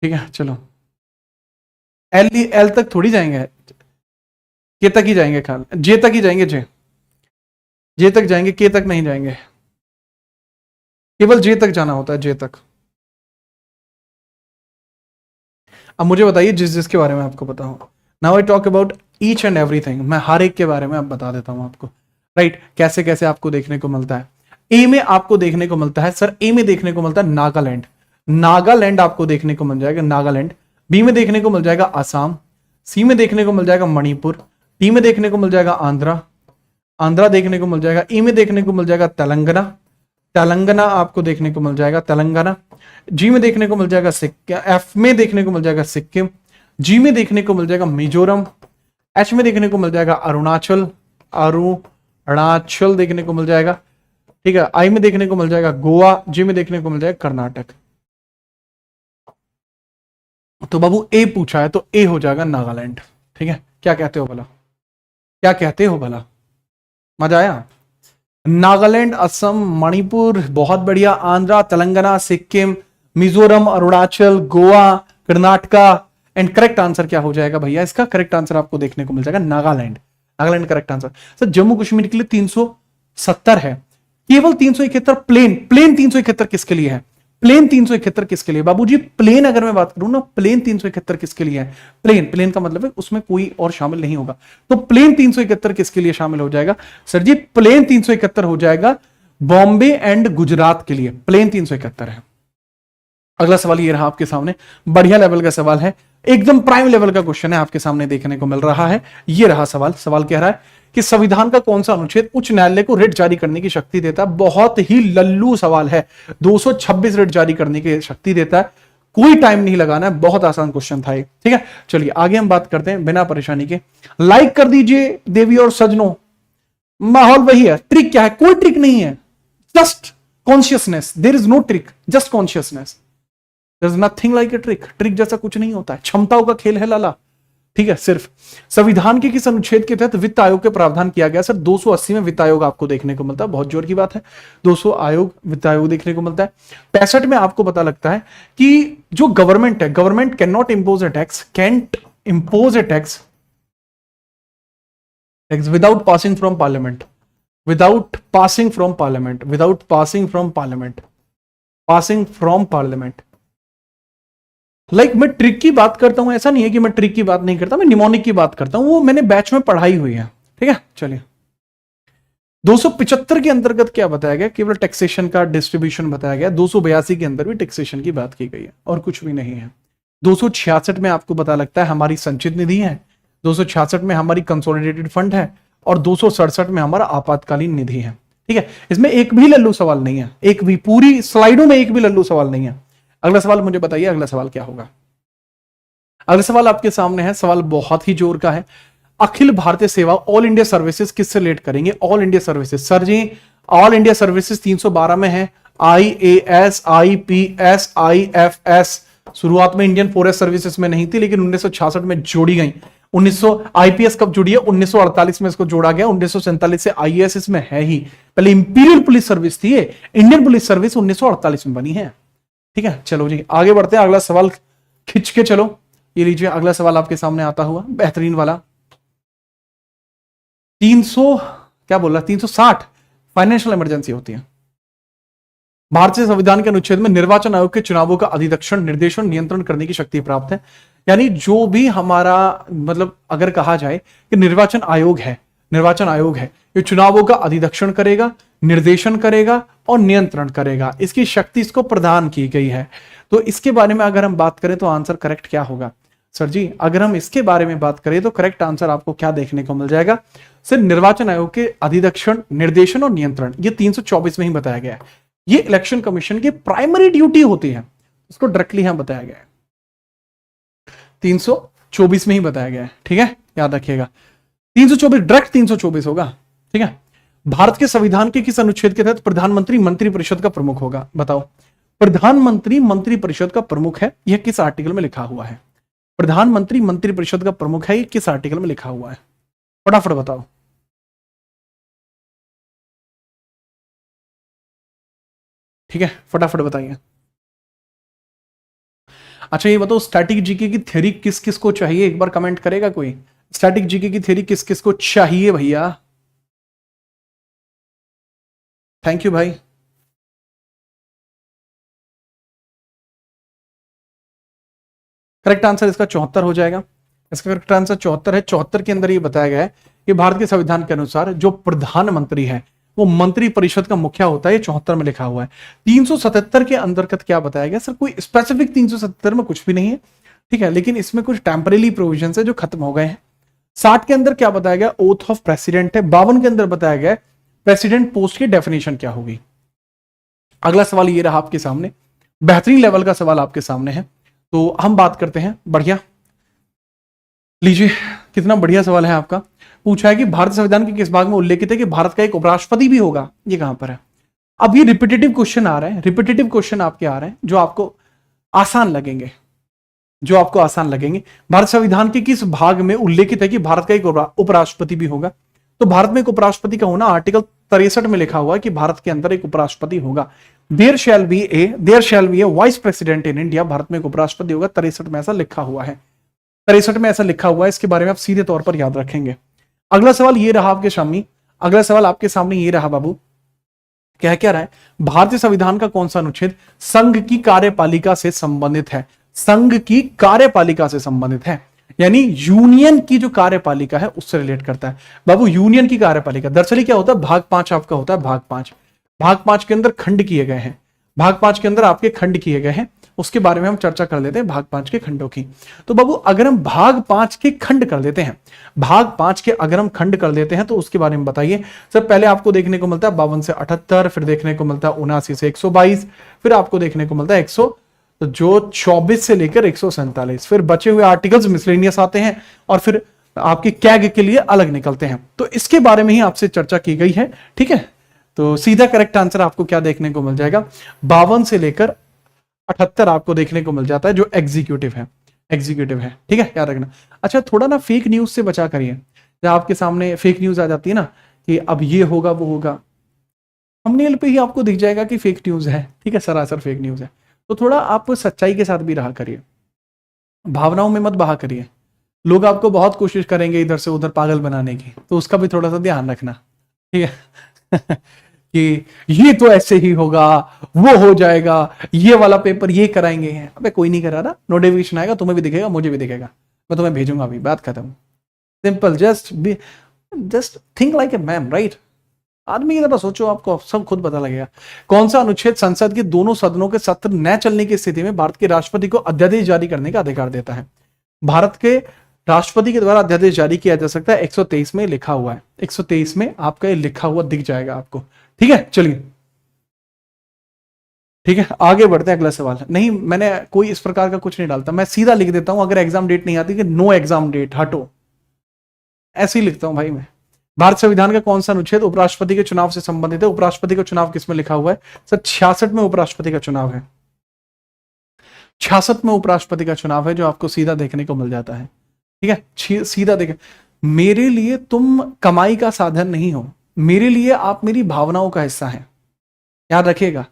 ठीक है चलो, एल तक थोड़ी जाएंगे, के तक ही जाएंगे, ख्याल जे तक ही जाएंगे, जे तक जाएंगे, के तक नहीं जाएंगे, केवल जे तक जाना होता है, जे तक। अब मुझे बताइए जिस जिसके बारे में आपको पता हो। Now I talk about each and everything, मैं हर एक के बारे में अब बता देता हूं आपको। राइट, कैसे कैसे आपको देखने को मिलता है। ए में आपको देखने को मिलता है सर, ए में देखने को मिलता है नागालैंड, नागालैंड आपको देखने को मिल जाएगा, नागालैंड। बी में देखने को मिल जाएगा आसाम, सी में देखने को मिल जाएगा मणिपुर, डी में देखने को मिल जाएगा आंध्रा, आंध्रा देखने को मिल जाएगा, ई में देखने को मिल जाएगा तेलंगाना, तेलंगाना आपको देखने को मिल जाएगा तेलंगाना, जी में देखने को मिल जाएगा सिक्किम, एफ में देखने को मिल जाएगा सिक्किम, जी में देखने को मिल जाएगा मिजोरम, एच में देखने को मिल जाएगा अरुणाचल, अरुणाचल देखने को मिल जाएगा, ठीक है। आई में देखने को मिल जाएगा गोवा, जी में देखने को मिल जाएगा कर्नाटक। तो बाबू ए पूछा है तो ए हो जाएगा नागालैंड, ठीक है। क्या कहते हो भला, क्या कहते हो भला, मजा आया? नागालैंड, असम, मणिपुर, बहुत बढ़िया, Andhra, Telangana, Sikkim, Mizoram, Arunachal, Goa, Karnataka. And correct answer क्या हो जाएगा भैया? इसका करेक्ट आंसर आपको देखने को मिल जाएगा Nagaland, Nagaland correct answer. Sir Jammu Kashmir के लिए 370 है, केवल 371 प्लेन, प्लेन 371 किसके लिए है? प्लेन 371 किसके लिए बाबूजी? प्लेन अगर मैं बात करूं ना, प्लेन 371 किसके लिए है? प्लेन, प्लेन का मतलब है उसमें कोई और शामिल नहीं होगा, तो प्लेन 371 किसके लिए शामिल हो जाएगा? सर जी प्लेन 371 हो जाएगा बॉम्बे एंड गुजरात के लिए, प्लेन 371 है। अगला सवाल ये रहा आपके सामने, बढ़िया लेवल का सवाल है, एकदम प्राइम लेवल का क्वेश्चन है आपके सामने देखने को मिल रहा है। ये रहा सवाल, सवाल कह रहा है कि संविधान का कौन सा अनुच्छेद उच्च न्यायालय को रिट जारी करने की शक्ति देता है? बहुत ही लल्लू सवाल है, 226 रिट जारी करने की शक्ति देता है, कोई टाइम नहीं लगाना है, बहुत आसान क्वेश्चन था ये, ठीक है। चलिए आगे हम बात करते हैं बिना परेशानी के। लाइक कर दीजिए देवी और सजनों, माहौल वही है, ट्रिक क्या है? कोई ट्रिक नहीं है, just consciousness, there is no trick, just consciousness, there is nothing like a trick, trick जैसा कुछ नहीं होता है, क्षमताओं का खेल है लाला, ठीक है। सिर्फ संविधान के किस अनुच्छेद के तहत वित्त आयोग के प्रावधान किया गया? सर 280 में वित्त आयोग आपको देखने को मिलता है, बहुत जोर की बात है, 200 आयोग वित्त आयोग देखने को मिलता है। 65 में आपको पता लगता है कि जो गवर्नमेंट है, government can not impose a tax, can't impose a tax without passing from parliament, without passing from parliament, without passing from parliament, passing from parliament. मैं ट्रिक की बात करता हूं, ऐसा नहीं है कि मैं ट्रिक की बात नहीं करता, मैं निमोनिक की बात करता हूं, वो मैंने बैच में पढ़ाई हुई है, ठीक है। चलिए 275 के अंतर्गत क्या बताया गया? केवल टैक्सेशन का डिस्ट्रीब्यूशन बताया गया। 282 के अंदर भी टैक्सेशन की बात की गई है और कुछ भी नहीं है। 266 में आपको पता लगता है हमारी संचित निधि है, 266 में हमारी कंसोलिडेटेड फंड है और 267 में हमारा आपातकालीन निधि है, ठीक है। इसमें एक भी लल्लू सवाल नहीं है, एक भी, पूरी स्लाइडों में एक भी लल्लू सवाल नहीं है। अगला सवाल मुझे बताइए, अगला सवाल क्या होगा? अगला सवाल आपके सामने है, सवाल बहुत ही जोर का है। अखिल भारतीय सेवा ऑल इंडिया सर्विसेज किससे रिलेट करेंगे? ऑल इंडिया सर्विसेज, सर जी ऑल इंडिया सर्विसेज 312 में है, IAS, IPS, IFS। शुरुआत में इंडियन फॉरेस्ट सर्विसेज में नहीं थी, लेकिन 1966 में जोड़ी गई। 1900 IPS कब जुड़ी है? 1948 में इसको जोड़ा गया, 1947 से IAS इसमें है ही। पहले इंपीरियल पुलिस सर्विस थी, इंडियन पुलिस सर्विस 1948 में बनी है, ठीक है। चलो जी आगे बढ़ते हैं, अगला सवाल खिंच के चलो, ये लीजिए अगला सवाल आपके सामने आता हुआ, बेहतरीन वाला। 300 क्या बोल रहा, 360 फाइनेंशियल इमरजेंसी होती है। भारतीय संविधान के अनुच्छेद में निर्वाचन आयोग के चुनावों का अधिक्षण, निर्देशन, नियंत्रण करने की शक्ति प्राप्त है। यानी जो भी हमारा अगर कहा जाए कि निर्वाचन आयोग है, निर्वाचन आयोग है, ये चुनावों का अधिक्षण करेगा, निर्देशन करेगा और नियंत्रण करेगा, इसकी शक्ति इसको प्रदान की गई है। तो इसके बारे में अगर हम बात करें तो आंसर करेक्ट क्या होगा? सर जी अगर हम इसके बारे में बात करें तो करेक्ट आंसर आपको क्या देखने को मिल जाएगा? सिर्फ निर्वाचन आयोग के अधिक्षण, निर्देशन और नियंत्रण, ये 324 में ही बताया गया है। ये इलेक्शन कमीशन की प्राइमरी ड्यूटी होती है, उसको डायरेक्टली यहां बताया गया है, 324 में ही बताया गया है, ठीक है, याद रखिएगा। 324 डायरेक्ट 324 होगा, ठीक है। भारत के संविधान के किस अनुच्छेद के तहत प्रधानमंत्री मंत्रिपरिषद का प्रमुख होगा? बताओ, प्रधानमंत्री मंत्रिपरिषद का प्रमुख है, यह किस आर्टिकल में लिखा हुआ है? प्रधानमंत्री मंत्रिपरिषद का प्रमुख है, ये किस आर्टिकल में लिखा हुआ है? फटाफट बताओ। ठीक है फटाफट बताइए। अच्छा ये बताओ, स्टैटिक जीके की थ्योरी किस किस को चाहिए? एक बार कमेंट करेगा कोई? स्टैटिक जीके की थ्योरी किस किस को चाहिए भैया? थैंक यू भाई। करेक्ट आंसर इसका 74 हो जाएगा। इसका करेक्ट आंसर 74 है। 74 के अंदर ये बताया गया है कि भारत के संविधान के अनुसार जो प्रधानमंत्री है वो मंत्री परिषद का मुखिया होता है, ये 74 में लिखा हुआ है। 377 के अंतर्गत क्या बताया गया? सर कोई स्पेसिफिक 377 में कुछ भी नहीं है, ठीक है, लेकिन इसमें कुछ टेम्परेरी प्रोविजन है जो खत्म हो गए हैं। 60 के अंदर क्या बताया गया? ओथ ऑफ प्रेसिडेंट है। 52 के अंदर बताया गया प्रेसिडेंट पोस्ट की डेफिनेशन क्या होगी। अगला सवाल ये रहा आपके सामने, बेहतरीन लेवल का सवाल आपके सामने है, तो हम बात करते हैं। बढ़िया लीजिए कितना बढ़िया सवाल है आपका। पूछा है कि भारतीय संविधान के किस भाग में उल्लेखित है कि भारत का एक उपराष्ट्रपति भी होगा। ये कहां पर है? अब ये रिपीटेटिव क्वेश्चन आ रहे हैं, रिपीटेटिव क्वेश्चन आपके आ रहे हैं जो आपको आसान लगेंगे, जो आपको आसान लगेंगे। भारत संविधान के किस भाग में उल्लेखित है कि भारत का एक उपराष्ट्रपति भी होगा? तो भारत में एक उपराष्ट्रपति का होना आर्टिकल 63 में लिखा हुआ है कि भारत के अंदर एक उपराष्ट्रपति होगा। There shall be a vice president in India. Bharat में एक उपराष्ट्रपति होगा, 63 में ऐसा लिखा हुआ है, 63 में ऐसा लिखा हुआ है। इसके बारे में आप सीधे तौर पर याद रखेंगे। अगला सवाल ये रहा आपके सामने, अगला सवाल आपके सामने ये रहा बाबू, क्या क्या रहा है? भारतीय संविधान का कौन सा अनुच्छेद संघ की कार्यपालिका से संबंधित है? संघ की कार्यपालिका से संबंधित है, यानी यूनियन की जो कार्यपालिका है उससे रिलेट करता है बाबू। यूनियन की कार्यपालिका दरअसल क्या होता है? भाग 5 आपका होता है, भाग 5। भाग 5 के अंदर खंड किए गए हैं, भाग 5 के अंदर आपके खंड किए गए हैं, उसके बारे में हम चर्चा कर लेते हैं भाग 5 के खंडों की। तो बाबू अगर हम भाग 5 के खंड कर देते हैं, भाग 5 के अगर हम खंड कर देते हैं तो उसके बारे में बताइए सर। पहले आपको देखने को मिलता है 52 से 78, फिर देखने को मिलता है 79 से 122, फिर आपको देखने को मिलता है 24 से लेकर 147, फिर बचे हुए आर्टिकल्स मिसलेनियस आते हैं और फिर आपके कैग के लिए अलग निकलते हैं। तो इसके बारे में ही आपसे चर्चा की गई है, ठीक है। तो सीधा करेक्ट आंसर आपको क्या देखने को मिल जाएगा? 52 से लेकर 78 आपको देखने को मिल जाता है जो एग्जीक्यूटिव है, एग्जीक्यूटिव है, ठीक है, याद रखना। अच्छा थोड़ा ना फेक न्यूज से बचा करिए, जब आपके सामने फेक न्यूज आ जाती है ना कि अब ये होगा वो होगा, थंबनेल पे ही आपको दिख जाएगा कि फेक न्यूज है, ठीक है, सरासर फेक न्यूज है। तो थोड़ा आप सच्चाई के साथ भी रहा करिए, भावनाओं में मत बहा करिए। लोग आपको बहुत कोशिश करेंगे इधर से उधर पागल बनाने की, तो उसका भी थोड़ा सा ध्यान रखना, ठीक है कि ये तो ऐसे ही होगा, वो हो जाएगा, ये वाला पेपर ये कराएंगे। अबे कोई नहीं करा रहा, नोटिफिकेशन आएगा, तुम्हें भी दिखेगा, मुझे भी दिखेगा, मैं तुम्हें भेजूंगा अभी, बात खत्म। Simple, just think like a man, right. आदमी की तरह सोचो, आपको सब खुद पता लगेगा। कौन सा अनुच्छेद संसद के दोनों सदनों के सत्र न चलने की स्थिति में भारत के राष्ट्रपति को अध्यादेश जारी करने का अधिकार देता है? भारत के राष्ट्रपति के द्वारा अध्यादेश जारी किया जा सकता है, 123 में लिखा हुआ है, 123 में आपका ये लिखा हुआ दिख जाएगा आपको, ठीक है। चलिए ठीक है, आगे बढ़ते हैं। अगला सवाल नहीं, मैंने कोई इस प्रकार का कुछ नहीं डालता, मैं सीधा लिख देता हूं अगर एग्जाम डेट नहीं आती कि नो एग्जाम डेट, हटो, ऐसे ही लिखता हूं भाई मैं। भारत संविधान का कौन सा अनुच्छेद उपराष्ट्रपति के चुनाव से संबंधित है? उपराष्ट्रपति का चुनाव किसमें लिखा हुआ है सर? 66 में उपराष्ट्रपति का चुनाव है, 66 में उपराष्ट्रपति का चुनाव है, जो आपको सीधा देखने को मिल जाता है, ठीक है। सीधा देखें, मेरे लिए तुम कमाई का साधन नहीं हो, मेरे लिए आप मेरी भावनाओं का हिस्सा हैं, याद रखिएगा।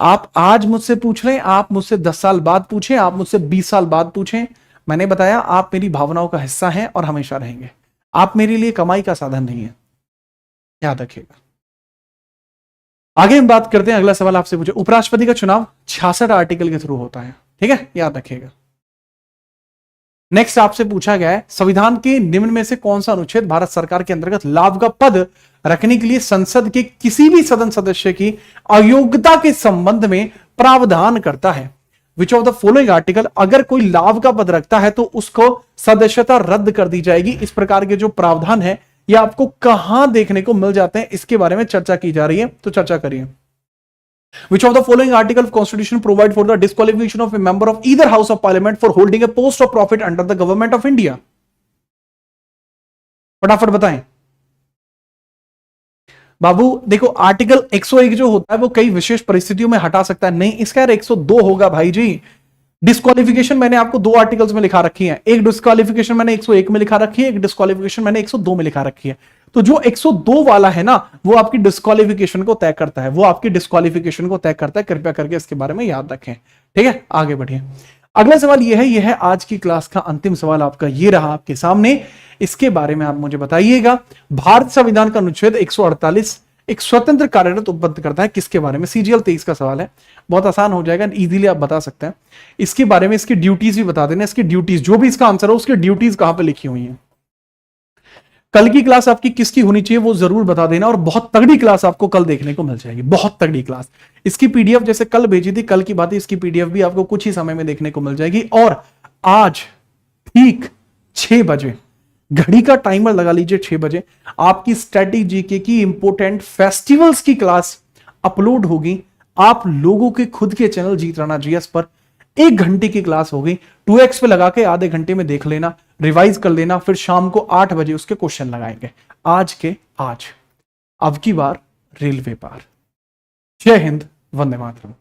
आप आज मुझसे पूछ रहे हैं, आप मुझसे 10 साल बाद पूछें, आप मुझसे 20 साल बाद पूछें, मैंने बताया आप मेरी भावनाओं का हिस्सा हैं और हमेशा रहेंगे। आप मेरे लिए कमाई का साधन नहीं है, याद रखिएगा। आगे हम बात करते हैं, अगला सवाल आपसे पूछे, उपराष्ट्रपति का चुनाव 66 आर्टिकल के थ्रू होता है, ठीक है, याद रखिएगा। नेक्स्ट आपसे पूछा गया है, संविधान के निम्न में से कौन सा अनुच्छेद भारत सरकार के अंतर्गत लाभ का पद रखने के लिए संसद के किसी भी सदन सदस्य की अयोग्यता के संबंध में प्रावधान करता है? Which of the following article, अगर कोई लाभ का पद रखता है तो उसको सदस्यता रद्द कर दी जाएगी। इस प्रकार के जो प्रावधान है ये आपको कहां देखने को मिल जाते हैं, इसके बारे में चर्चा की जा रही है, तो चर्चा करिए। Which of the following article of Constitution provide for the disqualification of a member of either House of Parliament for holding a post of profit under the government of India? फटाफट बताएं बाबू। देखो आर्टिकल 101 जो होता है वो कई विशेष परिस्थितियों में हटा सकता है, नहीं इसका यार 102 होगा भाई जी। डिस्क्वालिफिकेशन मैंने आपको 2 आर्टिकल्स में लिखा रखी है, एक डिस्क्वालिफिकेशन मैंने 101 में लिखा रखी है, एक डिस्क्वालिफिकेशन मैंने 102 में लिखा रखी है। तो जो 102 वाला है ना वो आपकी डिस्क्वालिफिकेशन को तय करता है, वो आपकी डिस्क्वालिफिकेशन को तय करता है। कृपया करके इसके बारे में याद रखें, ठीक है। आगे बढ़िए, अगला सवाल यह है आज की क्लास का अंतिम सवाल आपका, ये रहा आपके सामने, इसके बारे में आप मुझे बताइएगा। भारत संविधान का अनुच्छेद 148 एक स्वतंत्र कार्यरत उपबद्ध करता है, किसके बारे में? CGL 23 का सवाल है, बहुत आसान हो जाएगा, इजीली आप बता सकते हैं। इसके बारे में इसकी ड्यूटीज भी बता देना, इसकी ड्यूटीज जो भी इसका आंसर हो उसकी ड्यूटीज कहां पे लिखी हुई है। कल की क्लास आपकी किसकी होनी चाहिए वो जरूर बता देना, और बहुत तगड़ी क्लास आपको कल देखने को मिल जाएगी, बहुत तगड़ी क्लास। इसकी पीडीएफ जैसे कल भेजी थी, कल की बात है, इसकी पीडीएफ भी आपको कुछ ही समय में देखने को मिल जाएगी। और आज ठीक 6 बजे घड़ी का टाइमर लगा लीजिए, 6 बजे आपकी स्टैटिक जीके की इंपोर्टेंट फेस्टिवल्स की क्लास अपलोड होगी आप लोगों के खुद के चैनल जीत राणा जीएस पर। 1 घंटे की क्लास हो गई, 2x पे लगा के आधे घंटे में देख लेना, रिवाइज कर लेना, फिर शाम को 8 बजे उसके क्वेश्चन लगाएंगे आज के आज। अब की बार रेलवे पार। जय हिंद, वंदे मातरम।